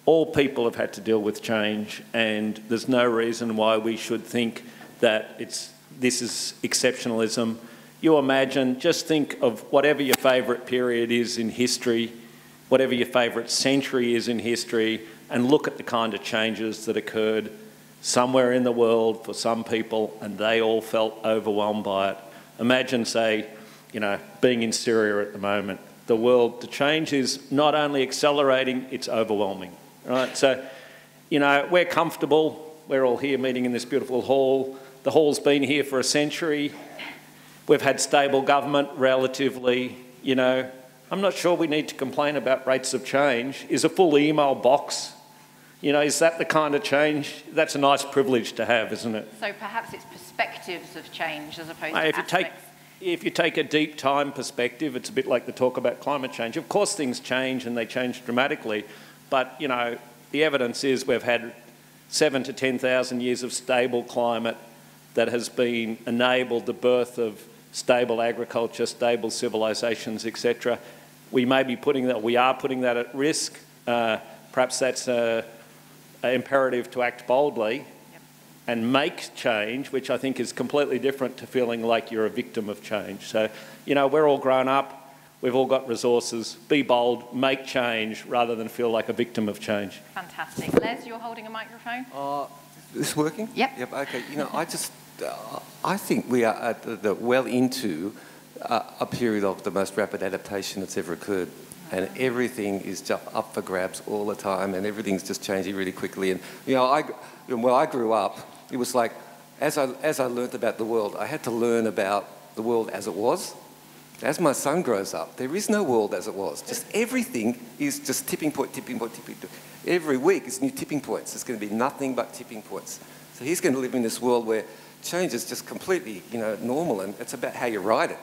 all people have had to deal with change, and there's no reason why we should think that this is exceptionalism. You imagine, just think of whatever your favourite period is in history, whatever your favourite century is in history, and look at the kind of changes that occurred somewhere in the world for some people, and they all felt overwhelmed by it. Imagine, say, you know, being in Syria at the moment. The change is not only accelerating, it's overwhelming, right? So, you know, we're comfortable. We're all here meeting in this beautiful hall. The hall's been here for a century. We've had stable government relatively, you know. I'm not sure we need to complain about rates of change. Is a full email box, you know, is that the kind of change? That's a nice privilege to have, isn't it? So perhaps it's perspectives of change as opposed to aspects. If you take a deep time perspective, it's a bit like the talk about climate change. Of course things change and they change dramatically, but, you know, the evidence is we've had 7,000 to 10,000 years of stable climate that has been enabled the birth of stable agriculture, stable civilisations, etc. We are putting that at risk. Perhaps that's imperative to act boldly and make change, which I think is completely different to feeling like you're a victim of change. So, you know, we're all grown up, we've all got resources. Be bold, make change, rather than feel like a victim of change. Fantastic. Les, you're holding a microphone. Is this working? Yep. Yep, okay. You know, I think we are well into a period of the most rapid adaptation that's ever occurred. And everything is just up for grabs all the time, and everything's just changing really quickly. And, you know, when I grew up, it was like, as I learnt about the world, I had to learn about the world as it was. As my son grows up, there is no world as it was. Just everything is just tipping point, tipping point, tipping point. Every week it's new tipping points. There's going to be nothing but tipping points. So he's going to live in this world where change is just completely, you know, normal, and it's about how you ride it.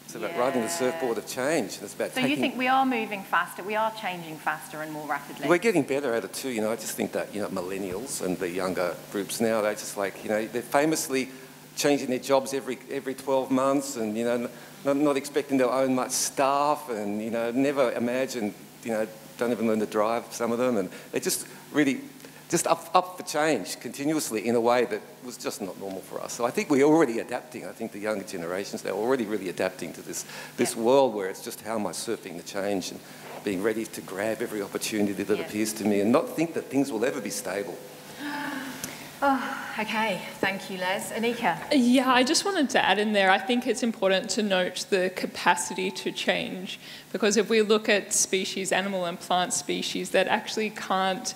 It's about riding the surfboard of change. It's about you think we are moving faster, we are changing faster and more rapidly? We're getting better at it too, you know. I just think that, you know, millennials and the younger groups now, they're just like, you know, they're famously changing their jobs every 12 months and, you know, not expecting to own much staff and, you know, never imagined, you know, don't even learn to drive, some of them, and they're just really just up for change continuously in a way that was just not normal for us. So I think we're already adapting. I think the younger generations, they're already really adapting to this world where it's just how am I surfing the change and being ready to grab every opportunity that appears to me and not think that things will ever be stable. Oh, okay. Thank you, Les. Anika? Yeah, I just wanted to add in there, I think it's important to note the capacity to change, because if we look at species, animal and plant species, that actually can't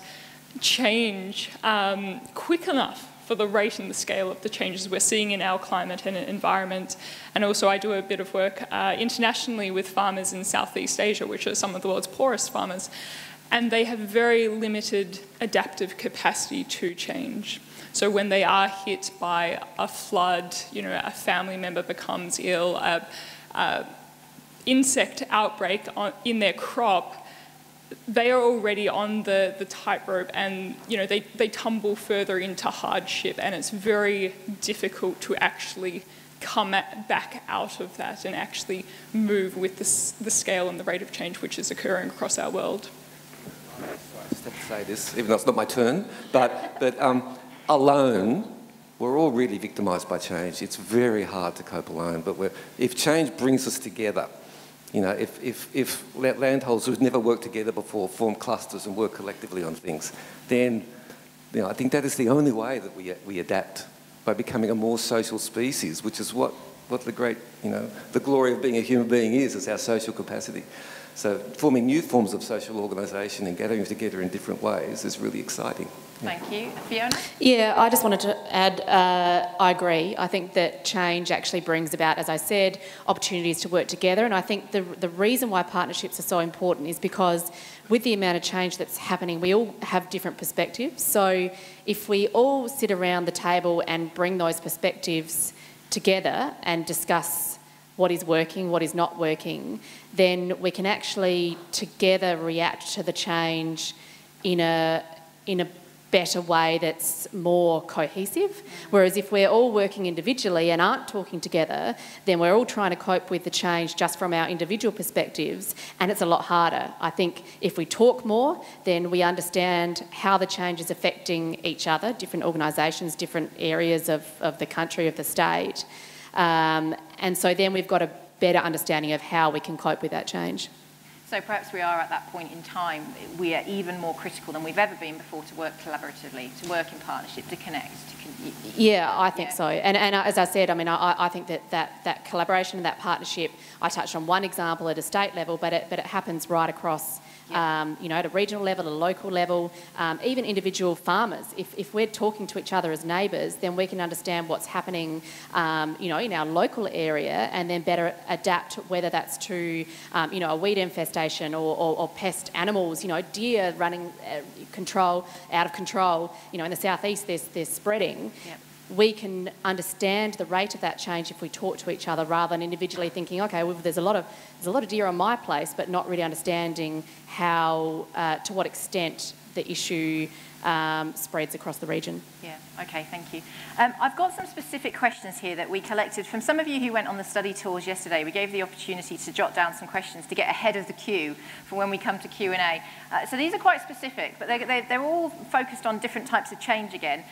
change quick enough for the rate and the scale of the changes we're seeing in our climate and environment. And also I do a bit of work internationally with farmers in Southeast Asia, which are some of the world's poorest farmers. and they have very limited adaptive capacity to change. So when they are hit by a flood, you know, a family member becomes ill, a insect outbreak in their crop, they are already on the tightrope, and you know they tumble further into hardship, and it's very difficult to actually come back out of that and actually move with the scale and the rate of change which is occurring across our world. I just have to say this, even though it's not my turn, but alone, we're all really victimised by change. It's very hard to cope alone, but if change brings us together, you know, if landholders who've never worked together before form clusters and work collectively on things, then, you know, I think that is the only way that we adapt, by becoming a more social species, which is what the great, you know, the glory of being a human being is our social capacity. So forming new forms of social organisation and gathering together in different ways is really exciting. Thank you. Fiona? Yeah, I just wanted to add, I agree. I think that change actually brings about, as I said, opportunities to work together. And I think the reason why partnerships are so important is because with the amount of change that's happening, we all have different perspectives. So if we all sit around the table and bring those perspectives together and discuss what is working, what is not working, then we can actually together react to the change in a better way that's more cohesive. Whereas if we're all working individually and aren't talking together, then we're all trying to cope with the change just from our individual perspectives, and it's a lot harder. I think if we talk more, then we understand how the change is affecting each other, different organisations, different areas of the country, of the state. And so then we've got a better understanding of how we can cope with that change. So perhaps we are at that point in time, we are even more critical than we've ever been before to work collaboratively, to work in partnership, to connect. Yeah, I think so. And as I said, I mean, I think that collaboration and that partnership, I touched on one example at a state level, but it happens right across, you know, at a regional level, a local level, even individual farmers. If we're talking to each other as neighbours, then we can understand what's happening, you know, in our local area, and then better adapt, whether that's to, you know, a weed infestation or pest animals, you know, deer running out of control, you know, in the southeast they're spreading. Yep. We can understand the rate of that change if we talk to each other, rather than individually thinking, okay, well, there's a lot of deer on my place, but not really understanding how, to what extent the issue spreads across the region. Yeah, okay, thank you. I've got some specific questions here that we collected from some of you who went on the study tours yesterday. We gave the opportunity to jot down some questions to get ahead of the queue for when we come to Q&A. So these are quite specific, but they're all focused on different types of change again.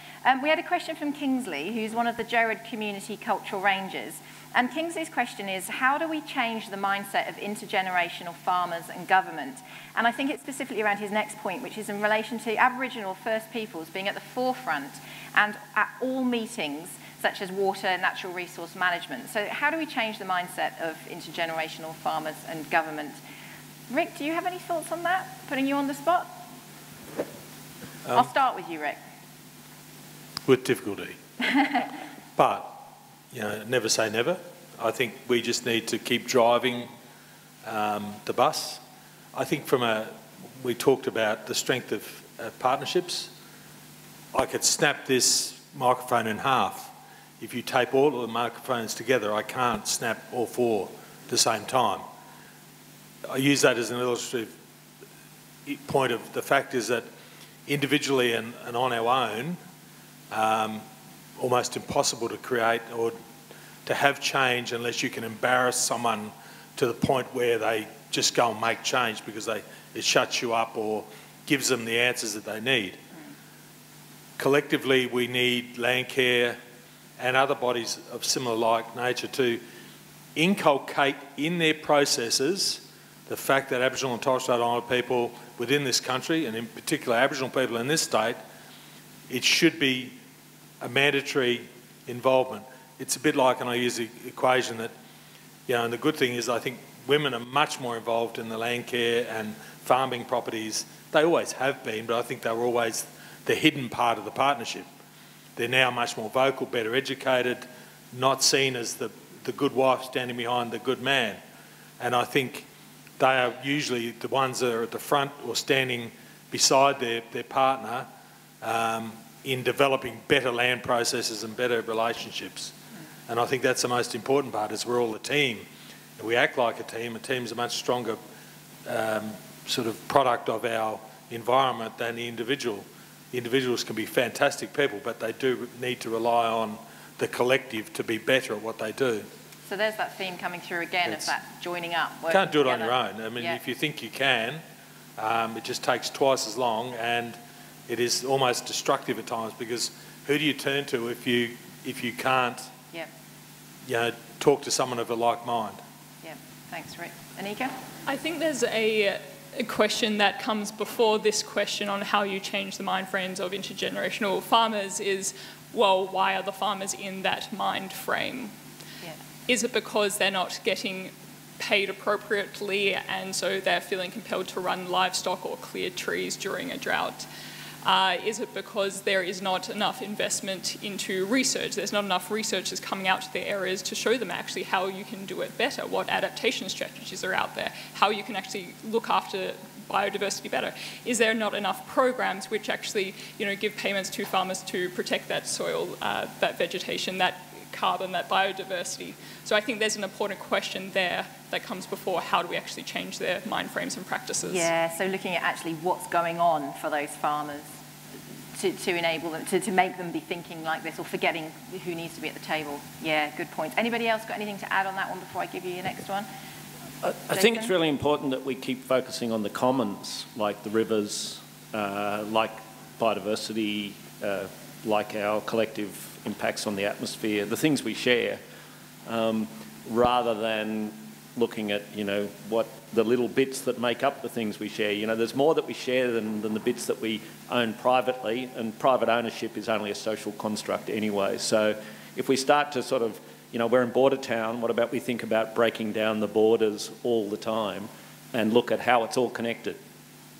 We had a question from Kingsley, who's one of the Gerard Community Cultural Rangers. And Kingsley's question is, how do we change the mindset of intergenerational farmers and government? And I think it's specifically around his next point, which is in relation to Aboriginal First Peoples being at the forefront and at all meetings, such as water and natural resource management. So how do we change the mindset of intergenerational farmers and government? Rick, do you have any thoughts on that, putting you on the spot? I'll start with you, Rick. With difficulty. But, you know, never say never. I think we just need to keep driving the bus. I think we talked about the strength of partnerships. I could snap this microphone in half. If you tape all of the microphones together, I can't snap all four at the same time. I use that as an illustrative point of the fact is that individually and on our own, almost impossible to create or to have change unless you can embarrass someone to the point where they just go and make change because it shuts you up or gives them the answers that they need. Collectively, we need Landcare and other bodies of similar like nature to inculcate in their processes the fact that Aboriginal and Torres Strait Islander people within this country, and in particular Aboriginal people in this state, it should be a mandatory involvement. It's a bit like, and I use the equation that, you know, and the good thing is I think women are much more involved in the land care and farming properties. They always have been, but I think they were always the hidden part of the partnership. They're now much more vocal, better educated, not seen as the good wife standing behind the good man. And I think they are usually the ones that are at the front or standing beside their partner in developing better land processes and better relationships. And I think that's the most important part, is we're all a team. And we act like a team. A team's a much stronger sort of product of our environment than the individual. The individuals can be fantastic people, but they do need to rely on the collective to be better at what they do. So there's that theme coming through again of that joining up. You can't do it on your own. I mean, Yeah. if you think you can, it just takes twice as long, and it is almost destructive at times, because who do you turn to if you can't talk to someone of a like mind? Yeah, thanks, Rick. Anika? I think there's a question that comes before this question on how you change the mind frames of intergenerational farmers is, well, why are the farmers in that mind frame? Yeah. Is it because they're not getting paid appropriately and so they're feeling compelled to run livestock or clear trees during a drought? Is it because there is not enough investment into research? There's not enough researchers coming out to the areas to show them actually how you can do it better, what adaptation strategies are out there, how you can actually look after biodiversity better. Is there not enough programs which actually, give payments to farmers to protect that soil, that vegetation, that carbon, that biodiversity? So I think there's an important question there that comes before how do we actually change their mind frames and practices. Yeah, so looking at actually what's going on for those farmers to enable them, to make them be thinking like this, or forgetting who needs to be at the table. Yeah, good point. Anybody else got anything to add on that one before I give you your next one? I think it's really important that we keep focusing on the commons, like the rivers, like biodiversity, like our collective impacts on the atmosphere, the things we share, rather than looking at, what the little bits that make up the things we share. There's more that we share than the bits that we own privately, and private ownership is only a social construct anyway. So if we start to sort of, we're in border town, what about we think about breaking down the borders all the time and look at how it's all connected?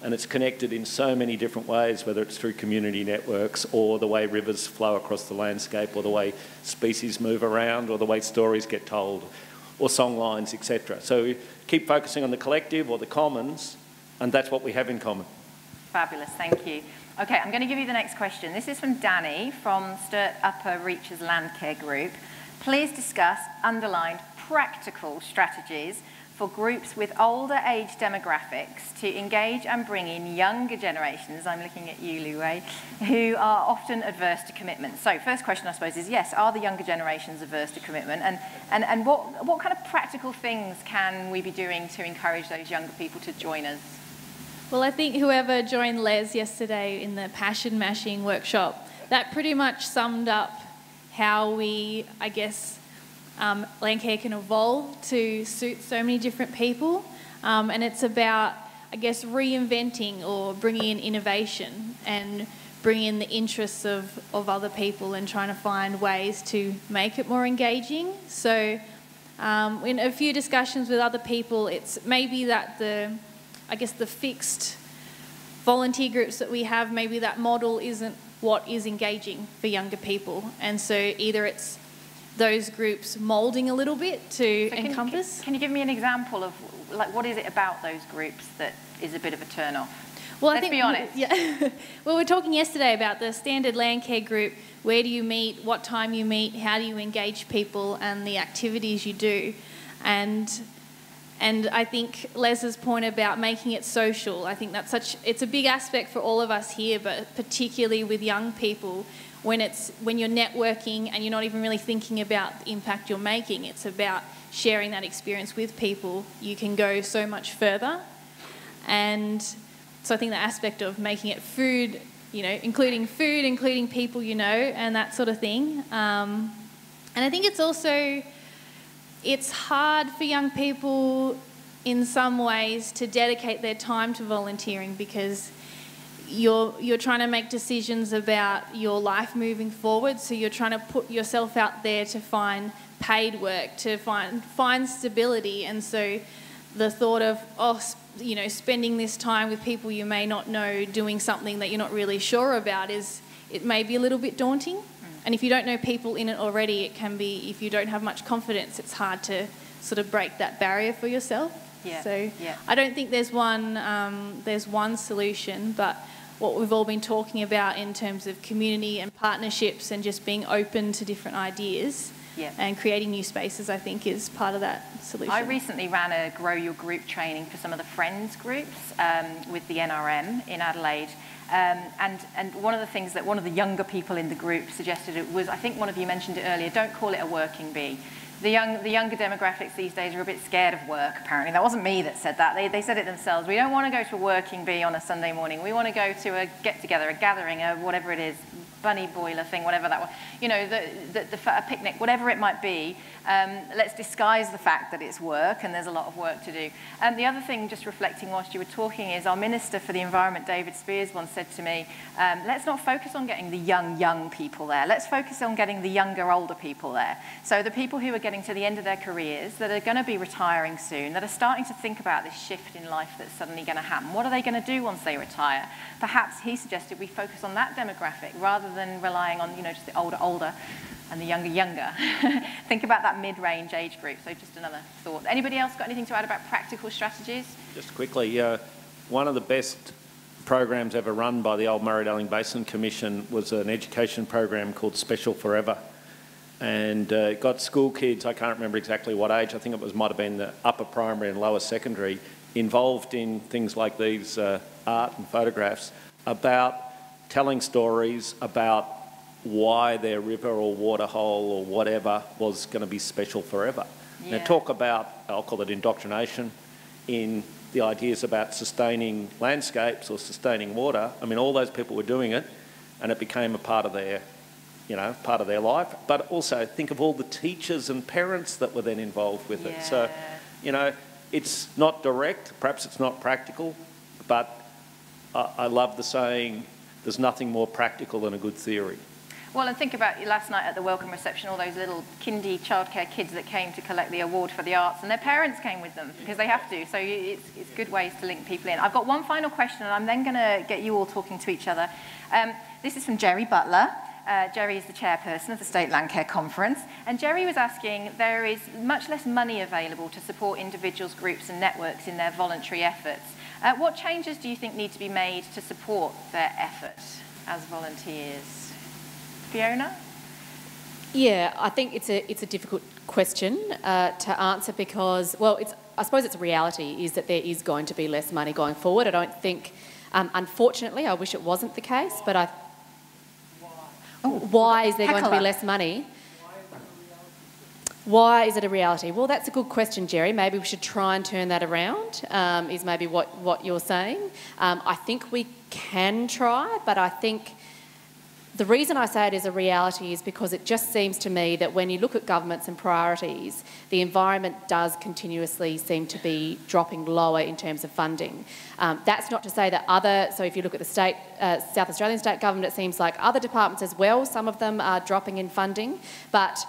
And it's connected in so many different ways, whether it's through community networks or the way rivers flow across the landscape, or the way species move around, or the way stories get told, or song lines, etc. So keep focusing on the collective or the commons, and that's what we have in common. Fabulous, thank you. Okay, I'm going to give you the next question. This is from Danny from Sturt Upper Reaches Landcare Group. Please discuss underlined practical strategies for groups with older age demographics to engage and bring in younger generations, I'm looking at you, Lu-Wei, who are often adverse to commitment. So first question, I suppose, is yes, are the younger generations averse to commitment? And what kind of practical things can we be doing to encourage those younger people to join us? Well, I think whoever joined Les yesterday in the passion mashing workshop, that pretty much summed up how we, I guess, Landcare can evolve to suit so many different people, and it's about, I guess, reinventing or bringing in innovation and bringing in the interests of other people and trying to find ways to make it more engaging. So in a few discussions with other people, it's maybe that the fixed volunteer groups that we have, maybe that model isn't what is engaging for younger people, and so either it's those groups moulding a little bit to encompass. Can you give me an example of, like, what is it about those groups that is a bit of a turn-off? Well, Let's be honest. Yeah. Well, we were talking yesterday about the standard Landcare group. Where do you meet? What time you meet? How do you engage people? And the activities you do. And I think Les's point about making it social, I think it's a big aspect for all of us here, but particularly with young people. When you're networking and you're not even really thinking about the impact you're making, it's about sharing that experience with people. You can go so much further. And so I think the aspect of making it food, including people, and that sort of thing. And I think it's hard for young people in some ways to dedicate their time to volunteering, because you're trying to make decisions about your life moving forward, so you're trying to put yourself out there to find paid work, to find stability, and so the thought of spending this time with people you may not know doing something that you're not really sure about it may be a little bit daunting. And if you don't know people in it already, it can be, if you don't have much confidence, it's hard to sort of break that barrier for yourself. Yeah. So I don't think there's one solution, but what we've all been talking about in terms of community and partnerships and just being open to different ideas and creating new spaces, I think, is part of that solution. I recently ran a Grow Your Group training for some of the Friends groups with the NRM in Adelaide. And one of the things that one of the younger people in the group suggested it was, I think one of you mentioned it earlier, don't call it a working bee. The younger demographics these days are a bit scared of work, apparently. That wasn't me that said that. They said it themselves. We don't want to go to a working bee on a Sunday morning. We want to go to a get-together, a gathering, a whatever it is, bunny boiler thing, whatever that was, you know, a picnic, whatever it might be. Let's disguise the fact that it's work, and there's a lot of work to do. And the other thing, just reflecting whilst you were talking, is our Minister for the Environment, David Spears, once said to me, let's not focus on getting the young people there. Let's focus on getting the younger, older people there. So the people who are getting to the end of their careers, that are going to be retiring soon, that are starting to think about this shift in life that's suddenly going to happen. What are they going to do once they retire? Perhaps he suggested we focus on that demographic rather than relying on, you know, just the older and the younger. Think about that mid-range age group. So just another thought. Anybody else got anything to add about practical strategies? Just quickly, one of the best programs ever run by the old Murray-Darling Basin Commission was an education program called Special Forever. And it got school kids, I can't remember exactly what age, I think it might have been the upper primary and lower secondary, involved in things like these art and photographs, about telling stories about why their river or waterhole or whatever was going to be special forever. Yeah. Now talk about, I'll call it indoctrination, in the ideas about sustaining landscapes or sustaining water. I mean, all those people were doing it, and it became a part of their, you know, part of their life. But also think of all the teachers and parents that were then involved with it. So, you know, it's not direct, perhaps it's not practical, but I love the saying, there's nothing more practical than a good theory. Well, and think about last night at the welcome reception, all those little kindy childcare kids that came to collect the award for the arts, and their parents came with them because they have to. So it's good ways to link people in. I've got one final question, and I'm then going to get you all talking to each other. This is from Jerry Butler. Jerry is the chairperson of the State Landcare Conference, and Jerry was asking, there is much less money available to support individuals, groups and networks in their voluntary efforts. What changes do you think need to be made to support their efforts as volunteers? Fiona? Yeah, I think it's a difficult question to answer because, well, I suppose it's a reality is that there is going to be less money going forward. I don't think, unfortunately, I wish it wasn't the case, but why is there going to be less money? Why is it a reality? Well, that's a good question, Jerry. Maybe we should try and turn that around, is maybe what you're saying. I think we can try, but I think the reason I say it is a reality is because it just seems to me that when you look at governments and priorities, the environment does continuously seem to be dropping lower in terms of funding. That's not to say that so if you look at the state, South Australian state government, it seems like other departments as well, some of them are dropping in funding, but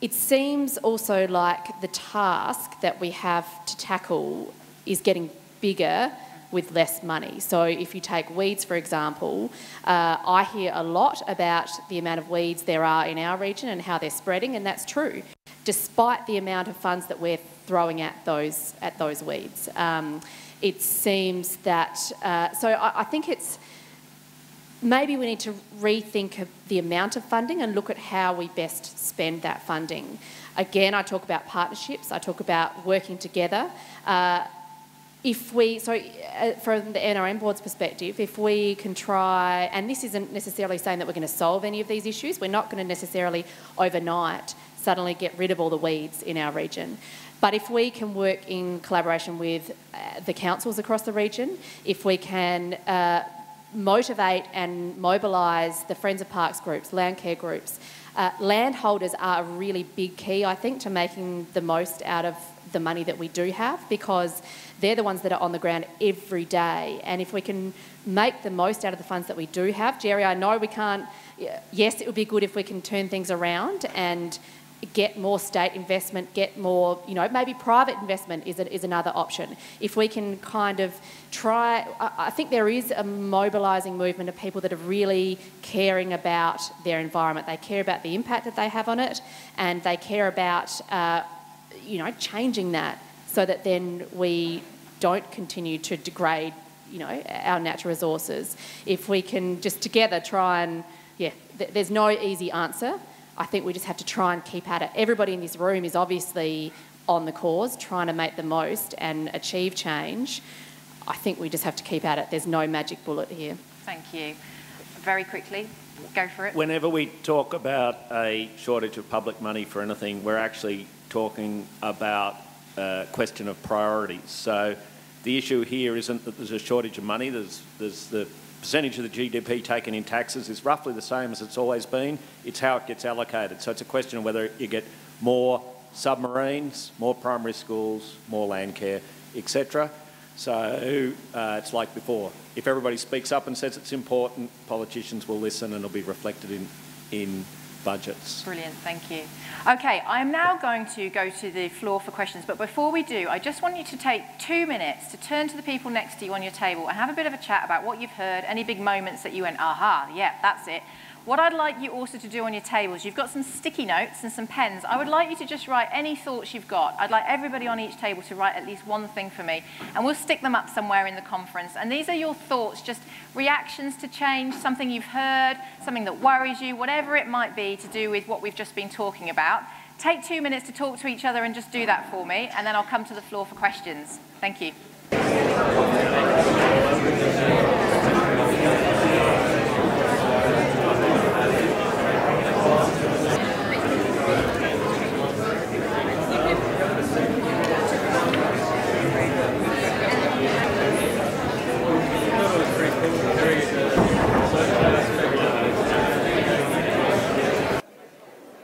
it seems also like the task that we have to tackle is getting bigger with less money. So if you take weeds, for example, I hear a lot about the amount of weeds there are in our region and how they're spreading, and that's true, despite the amount of funds that we're throwing at those weeds. It seems that, so I think it's, maybe we need to rethink the amount of funding and look at how we best spend that funding. Again, I talk about partnerships, I talk about working together. From the NRM board's perspective, if we can try, and this isn't necessarily saying that we're going to solve any of these issues, we're not going to necessarily overnight suddenly get rid of all the weeds in our region. But if we can work in collaboration with the councils across the region, if we can motivate and mobilise the Friends of Parks groups, Landcare groups, landholders are a really big key, I think, to making the most out of the money that we do have, because they're the ones that are on the ground every day. And if we can make the most out of the funds that we do have, Jerry, I know we can't, yes, it would be good if we can turn things around and get more state investment, get more, you know, maybe private investment is another option. If we can kind of try, I think there is a mobilising movement of people that are really caring about their environment. They care about the impact that they have on it, and they care about, you know, changing that so that then we don't continue to degrade, our natural resources. If we can just together try and, there's no easy answer. I think we just have to try and keep at it. Everybody in this room is obviously on the cause, trying to make the most and achieve change. I think we just have to keep at it. There's no magic bullet here. Thank you. Very quickly, go for it. Whenever we talk about a shortage of public money for anything, we're actually talking about a question of priorities. So the issue here isn't that there's a shortage of money. There's the percentage of the GDP taken in taxes is roughly the same as it's always been. It's how it gets allocated. So it's a question of whether you get more submarines, more primary schools, more Landcare, etc. So it's like before. If everybody speaks up and says it's important, politicians will listen and it'll be reflected in budgets. Brilliant, thank you. Okay, I am now going to go to the floor for questions, but before we do, I just want you to take 2 minutes to turn to the people next to you on your table and have a bit of a chat about what you've heard, any big moments that you went, aha, yeah, that's it. What I'd like you also to do on your tables, you've got some sticky notes and some pens. I would like you to just write any thoughts you've got. I'd like everybody on each table to write at least one thing for me, and we'll stick them up somewhere in the conference. And these are your thoughts, just reactions to change, something you've heard, something that worries you, whatever it might be to do with what we've just been talking about. Take 2 minutes to talk to each other and just do that for me, and then I'll come to the floor for questions. Thank you.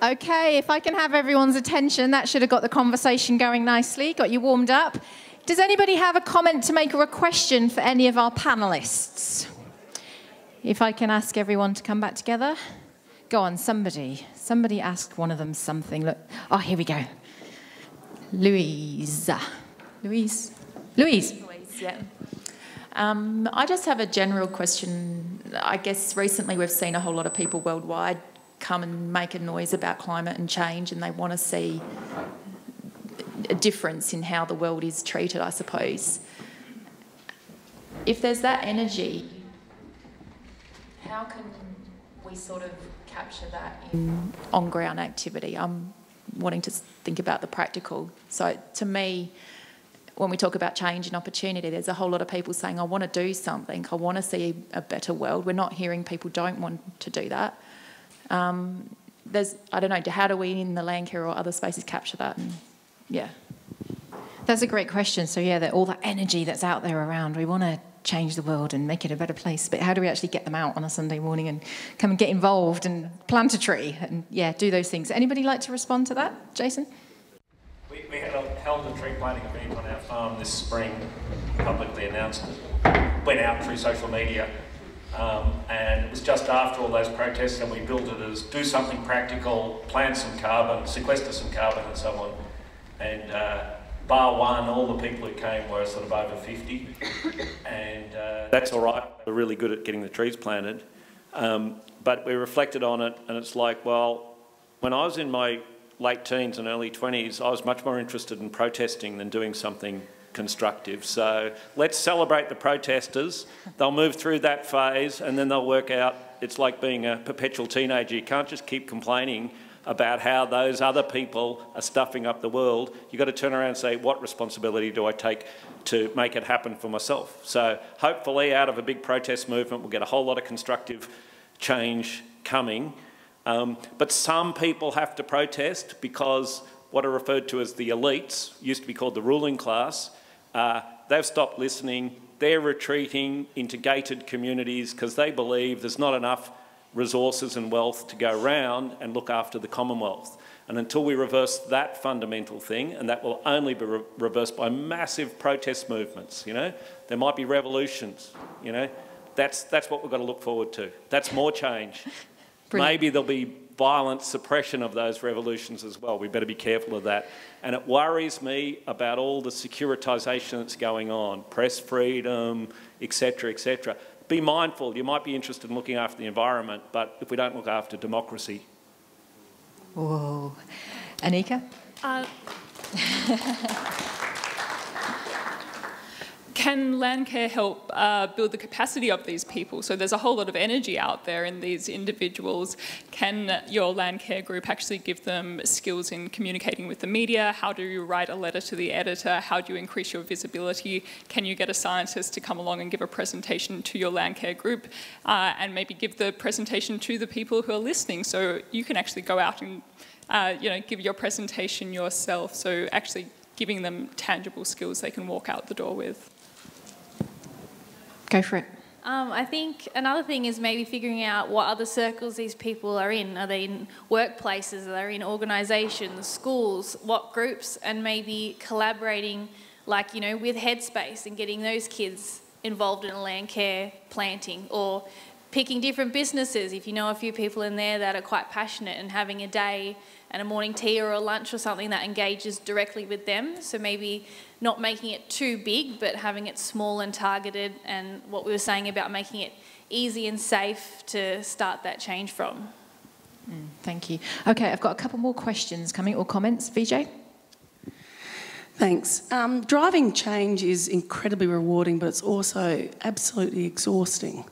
Okay, if I can have everyone's attention, that should have got the conversation going nicely, got you warmed up. Does anybody have a comment to make or a question for any of our panellists? If I can ask everyone to come back together. Go on, somebody ask one of them something. Look, oh, here we go. Louise, yeah. I just have a general question. I guess recently we've seen a whole lot of people worldwide come and make a noise about climate and change, and they want to see a difference in how the world is treated, I suppose. If there's that energy, how can we sort of capture that in on-ground activity? I'm wanting to think about the practical. So to me, when we talk about change and opportunity, there's a whole lot of people saying, I want to do something, I want to see a better world. We're not hearing people don't want to do that. I don't know, how do we in the Landcare or other spaces capture that? And, yeah. That's a great question. So yeah, all that energy that's out there around, we want to change the world and make it a better place, but how do we actually get them out on a Sunday morning and come and get involved and plant a tree and do those things? Anybody like to respond to that? Jason? We held a tree planting event on our farm this spring, publicly announced it, went out through social media. And it was just after all those protests, and we billed it as do something practical, plant some carbon, sequester some carbon and so on. And bar one, all the people who came were sort of over 50. And that's all right, we're really good at getting the trees planted. But we reflected on it, and it's like, well, when I was in my late teens and early 20s, I was much more interested in protesting than doing something constructive. So let's celebrate the protesters. They'll move through that phase and then they'll work out. It's like being a perpetual teenager. You can't just keep complaining about how those other people are stuffing up the world. You've got to turn around and say, what responsibility do I take to make it happen for myself? So hopefully out of a big protest movement we'll get a whole lot of constructive change coming. But some people have to protest because what are referred to as the elites, used to be called the ruling class, they've stopped listening. They're retreating into gated communities because they believe there's not enough resources and wealth to go round and look after the Commonwealth. And until we reverse that fundamental thing, and that will only be reversed by massive protest movements, there might be revolutions, that's what we've got to look forward to. That's more change. Maybe there'll be violent suppression of those revolutions as well. We better be careful of that. And it worries me about all the securitisation that's going on, press freedom, etc., etc. Be mindful, you might be interested in looking after the environment, but if we don't look after democracy. Whoa. Anika? can Landcare help build the capacity of these people? So there's a whole lot of energy out there in these individuals. Can your Landcare group actually give them skills in communicating with the media? How do you write a letter to the editor? How do you increase your visibility? Can you get a scientist to come along and give a presentation to your Landcare group and maybe give the presentation to the people who are listening, so you can actually go out and give your presentation yourself, so actually giving them tangible skills they can walk out the door with. Go for it. I think another thing is maybe figuring out what other circles these people are in. Are they in workplaces? Are they in organisations, schools? What groups? And maybe collaborating, like, with Headspace and getting those kids involved in a Landcare planting, or picking different businesses if you know a few people in there that are quite passionate, and having a day and a morning tea or a lunch or something that engages directly with them. So maybe not making it too big, but having it small and targeted, and what we were saying about making it easy and safe to start that change from. Thank you. Okay, I've got a couple more questions coming, or comments. VJ? Thanks. Driving change is incredibly rewarding, but it's also absolutely exhausting.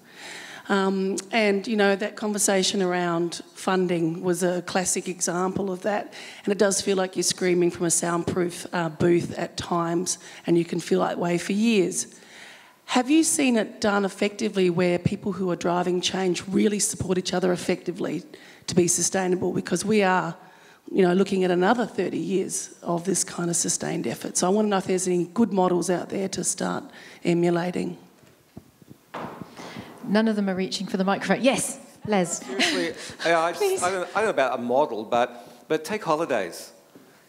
And, that conversation around funding was a classic example of that. And it does feel like you're screaming from a soundproof booth at times, and you can feel that way for years. Have you seen it done effectively where people who are driving change really support each other effectively to be sustainable? Because we are, looking at another 30 years of this kind of sustained effort. So I want to know if there's any good models out there to start emulating. None of them are reaching for the microphone. Yes, Les. Seriously, I don't know about a model, but take holidays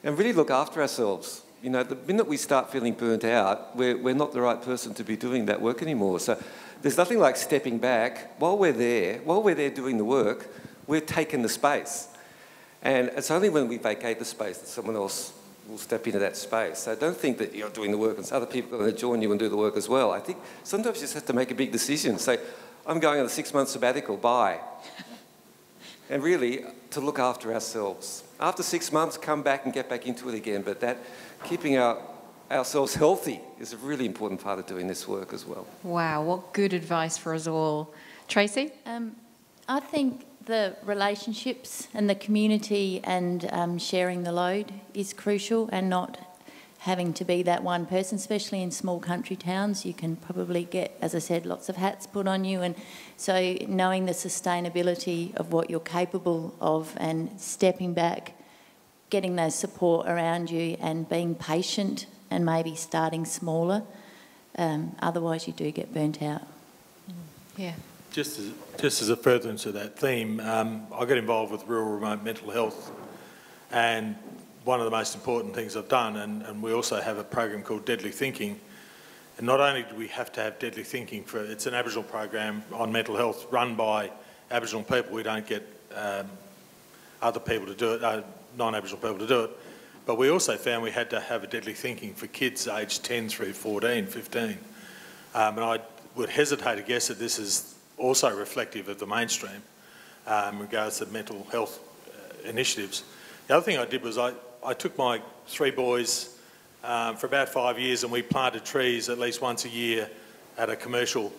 and really look after ourselves. The minute we start feeling burnt out, we're not the right person to be doing that work anymore. So there's nothing like stepping back. While we're there doing the work, we're taking the space. And it's only when we vacate the space that someone else will step into that space. So don't think that you're doing the work and other people are going to join you and do the work as well. I think sometimes you just have to make a big decision. Say, I'm going on a 6-month sabbatical, bye. And really, to look after ourselves. After 6 months, come back and get back into it again. But that keeping ourselves healthy is a really important part of doing this work as well. Wow, what good advice for us all. Tracy? I think the relationships and the community and sharing the load is crucial, and not having to be that one person, especially in small country towns. You can probably get, as I said, lots of hats put on you, and so knowing the sustainability of what you're capable of and stepping back, getting those support around you and being patient and maybe starting smaller. Otherwise you do get burnt out. Yeah. Just as a furtherance of that theme, I got involved with rural remote mental health, and one of the most important things I've done, and we also have a program called Deadly Thinking, and not only do we have to have Deadly Thinking it's an Aboriginal program on mental health run by Aboriginal people. We don't get other people to do it, non-Aboriginal people to do it, but we also found we had to have a Deadly Thinking for kids aged 10 through 14, 15. And I would hesitate to guess that this is also reflective of the mainstream in regards to mental health initiatives. The other thing I did was I took my 3 boys for about 5 years, and we planted trees at least once a year at a commercial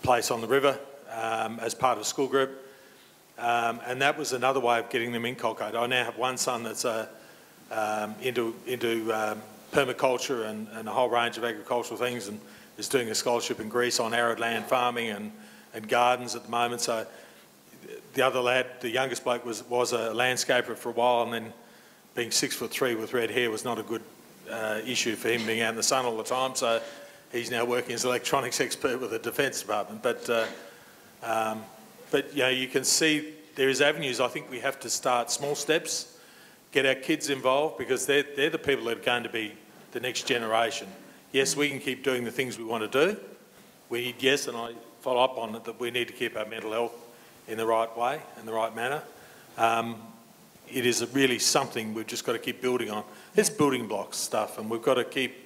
place on the river as part of a school group. And that was another way of getting them inculcated. I now have one son that's into permaculture and a whole range of agricultural things, and is doing a scholarship in Greece on arid land farming and gardens at the moment. So the other lad, the youngest bloke, was a landscaper for a while, and then being 6'3" with red hair was not a good issue for him, being out in the sun all the time. So he's now working as an electronics expert with the Defence Department. But you can see there is avenues. I think we have to start small steps, get our kids involved, because they're the people that are going to be the next generation. Yes, we can keep doing the things we want to do. And I follow up on it, that we need to keep our mental health in the right way, in the right manner. It is really something we've just got to keep building on. It's building blocks stuff, and we've got to keep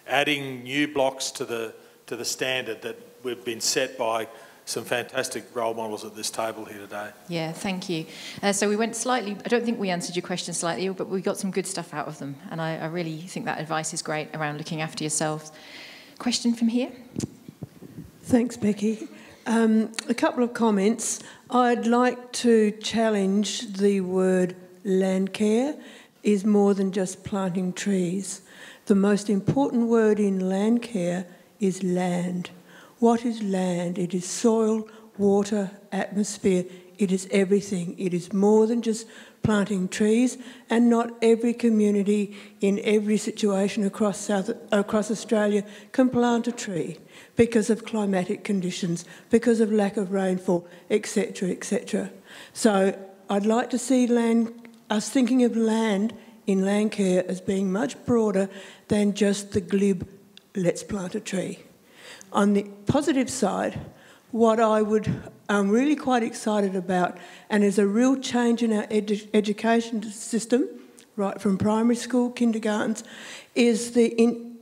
adding new blocks to the standard that we've been set by some fantastic role models at this table here today. Yeah, thank you. So we went slightly, I don't think we answered your question slightly, but we got some good stuff out of them. And I really think that advice is great around looking after yourselves. Question from here? Thanks, Becky. A couple of comments. I'd like to challenge the word Landcare is more than just planting trees. The most important word in Landcare is land. What is land? It is soil, water, atmosphere. It is everything. It is more than just planting trees, and not every community in every situation across Australia can plant a tree because of climatic conditions, because of lack of rainfall, etc., etc. So I'd like to see us thinking of land in Landcare as being much broader than just the glib, let's plant a tree. On the positive side, what I'm really quite excited about, and is a real change in our education system, right from primary school, kindergartens, is the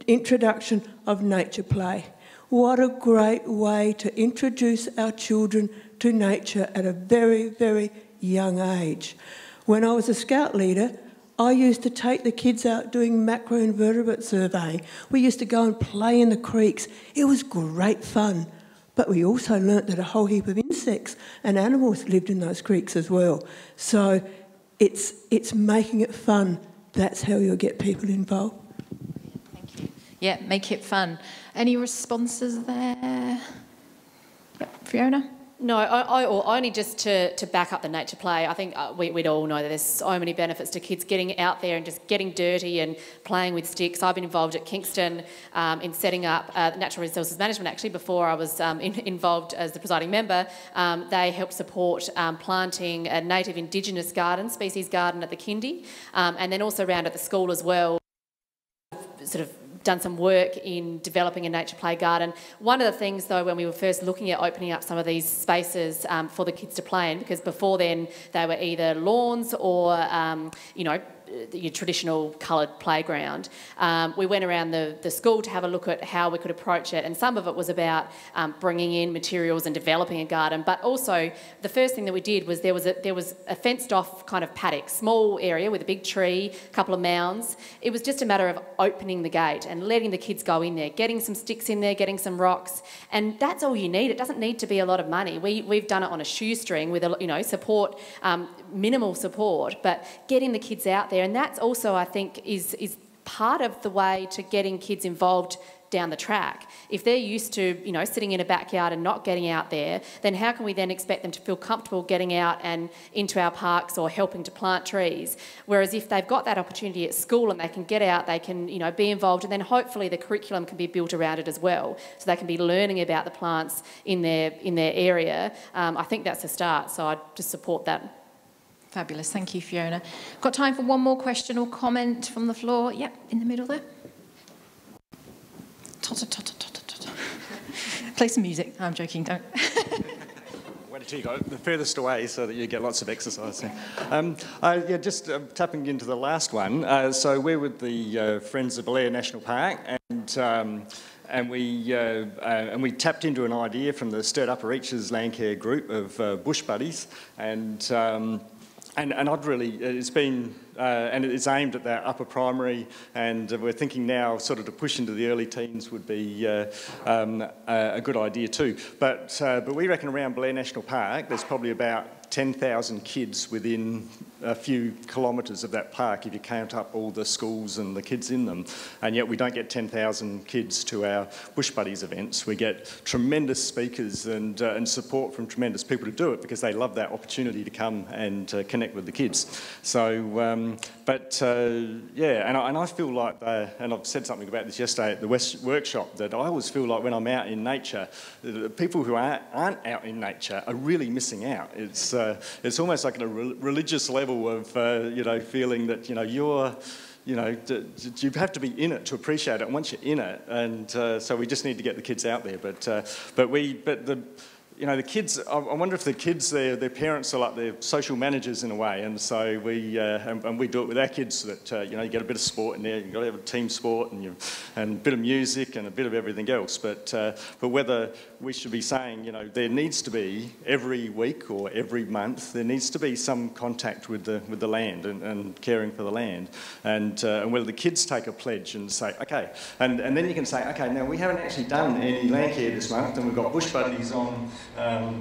introduction of nature play. What a great way to introduce our children to nature at a very, very young age. When I was a scout leader, I used to take the kids out doing macroinvertebrate surveying. We used to go and play in the creeks. It was great fun. But we also learnt that a whole heap of insects and animals lived in those creeks as well. So it's making it fun. That's how you'll get people involved. Thank you. Yeah, make it fun. Any responses there? Yep, Fiona? No, I only just to back up the nature play. I think we'd all know that there's so many benefits to kids getting out there and just getting dirty and playing with sticks. I've been involved at Kingston in setting up natural resources management, actually, before I was involved as the presiding member. They helped support planting a native Indigenous garden, species garden at the kindy, and then also around at the school as well, sort of done some work in developing a nature play garden. One of the things, though, when we were first looking at opening up some of these spaces for the kids to play in, because before then they were either lawns or, you know, your traditional coloured playground. We went around the school to have a look at how we could approach it, and some of it was about bringing in materials and developing a garden, but also the first thing that we did was there was a fenced off kind of paddock, small area with a big tree, a couple of mounds. It was just a matter of opening the gate and letting the kids go in there, getting some sticks in there, getting some rocks, and that's all you need. It doesn't need to be a lot of money. We've done it on a shoestring with support, minimal support, but getting the kids out there. And that's also, I think, is part of the way to getting kids involved down the track. If they're used to, sitting in a backyard and not getting out there, then how can we then expect them to feel comfortable getting out and into our parks or helping to plant trees? Whereas if they've got that opportunity at school and they can get out, they can, be involved, and then hopefully the curriculum can be built around it as well, so they can be learning about the plants in their area. I think that's a start, so I'd just support that. Fabulous, thank you, Fiona. Got time for one more question or comment from the floor? Yep, in the middle there. Play some music. I'm joking, don't. Wait until you go the furthest away so that you get lots of exercise. Just tapping into the last one. So we're with the Friends of Blair National Park, and we tapped into an idea from the Stirred Upper Reaches Landcare group of bush buddies, and I'd really, it's been, and it's aimed at that upper primary, and we're thinking now sort of to push into the early teens would be a good idea too. But we reckon around Blair National Park there's probably about 10,000 kids within a few kilometres of that park if you count up all the schools and the kids in them, and yet we don't get 10,000 kids to our Bush Buddies events. We get tremendous speakers and support from tremendous people to do it because they love that opportunity to come and connect with the kids. So, and I feel like, and I've said something about this yesterday at the workshop, that I always feel like when I'm out in nature, the people who aren't out in nature are really missing out. It's almost like at a religious level of feeling that you have to be in it to appreciate it. And once you're in it, and so we just need to get the kids out there. you know, the kids, I wonder if the kids, their parents are like their social managers in a way, and so and we do it with our kids, that, you know, you get a bit of sport in there, you've got to have a team sport and a bit of music and a bit of everything else, but whether we should be saying, you know, there needs to be every week or every month, there needs to be some contact with the land and caring for the land, and whether the kids take a pledge and say, okay, and then you can say, okay, now we haven't actually done any land care this month, and we've got bush buddies on,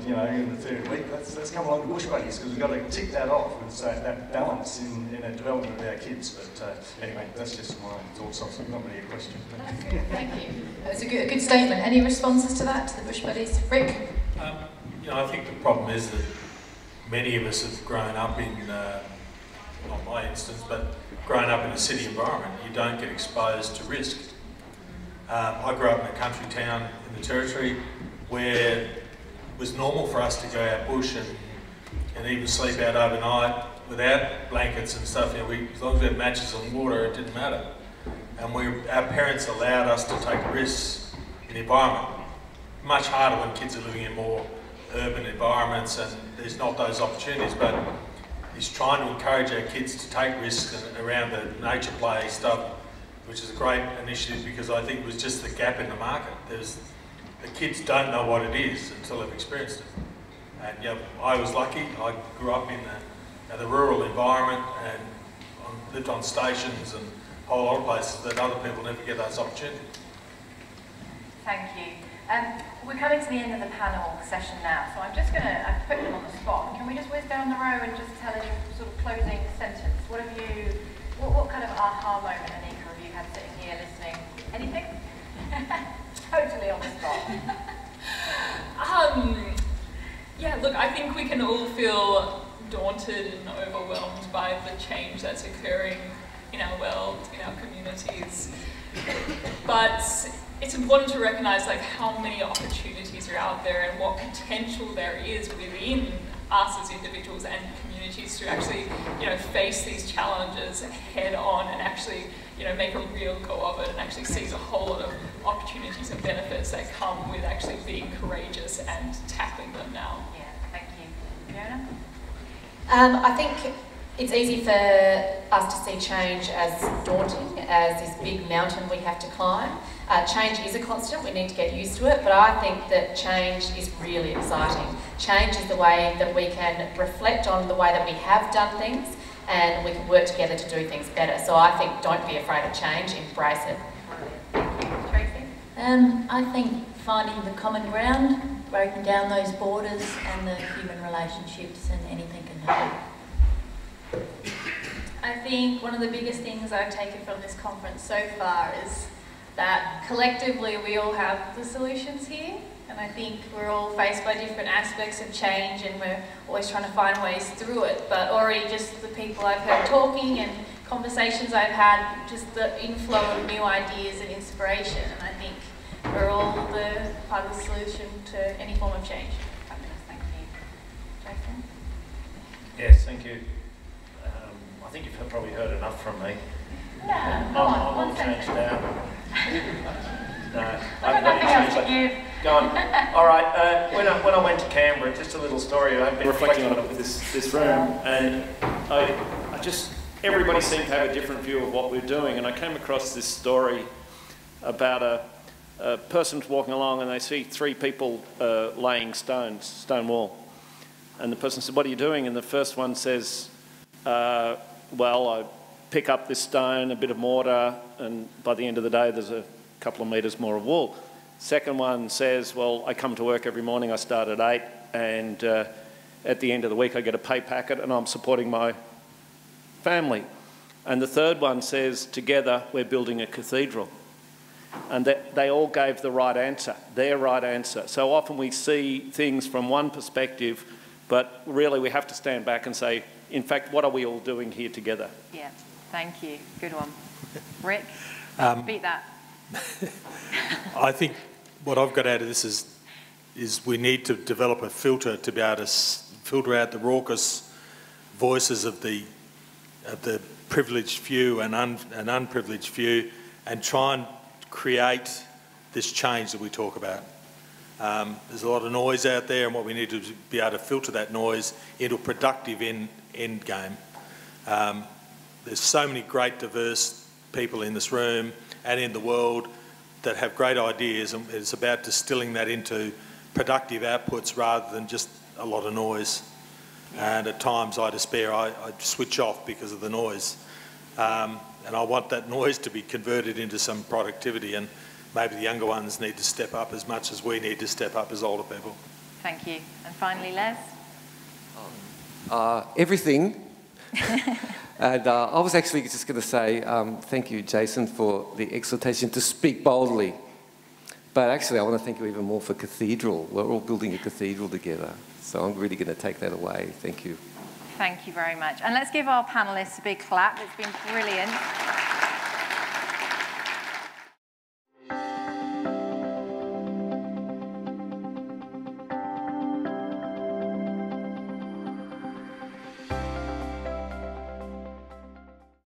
you know, in the third week. Let's come along to bush buddies, because we've got to tick that off with that balance in the development of our kids. But anyway, that's just my thoughts. It's not really a question. That's good. Thank you. It's a good statement. Any responses to that, to the bush buddies, Rick? You know, I think the problem is that many of us have grown up in, not my instance, but grown up in a city environment. You don't get exposed to risk. I grew up in a country town in the Territory where it was normal for us to go out bush and even sleep out overnight without blankets and stuff. You know, as long as we had matches and water, it didn't matter. And our parents allowed us to take risks in the environment. Much harder when kids are living in more urban environments and there's not those opportunities, but he's trying to encourage our kids to take risks around the nature play stuff, which is a great initiative, because I think it was just the gap in the market. The kids don't know what it is until they've experienced it. And you know, I was lucky. I grew up in the rural environment and lived on stations and a whole lot of places that other people never get those opportunities. Thank you. We're coming to the end of the panel session now, so I'm just going to put them on the spot. Can we just whiz down the row and just tell a sort of closing sentence? What kind of aha moment, Anika, have you had sitting here listening? Anything? Totally on the spot. Yeah, look, I think we can all feel daunted and overwhelmed by the change that's occurring in our world, in our communities. But it's important to recognise like how many opportunities are out there and what potential there is within us as individuals and communities to actually, you know, face these challenges head on and actually, you know, make a real go of it and actually seize a whole lot of opportunities and benefits that come with actually being courageous and tackling them now. Yeah, thank you. Fiona? I think it's easy for us to see change as daunting, as this big mountain we have to climb. Change is a constant, we need to get used to it, but I think that change is really exciting. Change is the way that we can reflect on the way that we have done things and we can work together to do things better. So I think don't be afraid of change, embrace it. Tracy? I think finding the common ground, breaking down those borders and the human relationships, and anything can help. I think one of the biggest things I've taken from this conference so far is that collectively we all have the solutions here, and I think we're all faced by different aspects of change and we're always trying to find ways through it, but already just the people I've heard talking and conversations I've had, just the inflow of new ideas and inspiration, and I think we're all the part of the solution to any form of change. Fabulous, thank you. Jason? Yes, thank you. I think you've probably heard enough from me. No, go on, one sentence. Now. No, I've got nothing else to give. Go on. All right. When I went to Canberra, just a little story. I've been reflecting on it with this room, and I just everybody seemed to have a different view of what we're doing, and I came across this story about a person's walking along and they see three people laying stone wall, and the person said, "What are you doing?" And the first one says, "Well, I pick up this stone, a bit of mortar, and by the end of the day there's a couple of metres more of wool." Second one says, "Well, I come to work every morning, I start at 8, and at the end of the week I get a pay packet and I'm supporting my family." And the third one says, "Together we're building a cathedral." And they all gave the right answer, their right answer. So often we see things from one perspective, but really we have to stand back and say, in fact, what are we all doing here together? Yeah, thank you. Good one. Rick, beat that. I think what I've got out of this is we need to develop a filter to be able to filter out the raucous voices of the privileged few and unprivileged few, and try and create this change that we talk about. There's a lot of noise out there, and what we need to be able to filter that noise into a productive end game. There's so many great diverse people in this room and in the world that have great ideas, and it's about distilling that into productive outputs rather than just a lot of noise. And at times I despair, I switch off because of the noise. And I want that noise to be converted into some productivity, and maybe the younger ones need to step up as much as we need to step up as older people. Thank you. And finally, Les? Everything. And I was actually just going to say thank you, Jason, for the exhortation to speak boldly. But actually, I want to thank you even more for Cathedral. We're all building a cathedral together. So I'm really going to take that away. Thank you. Thank you very much. And let's give our panellists a big clap. It's been brilliant.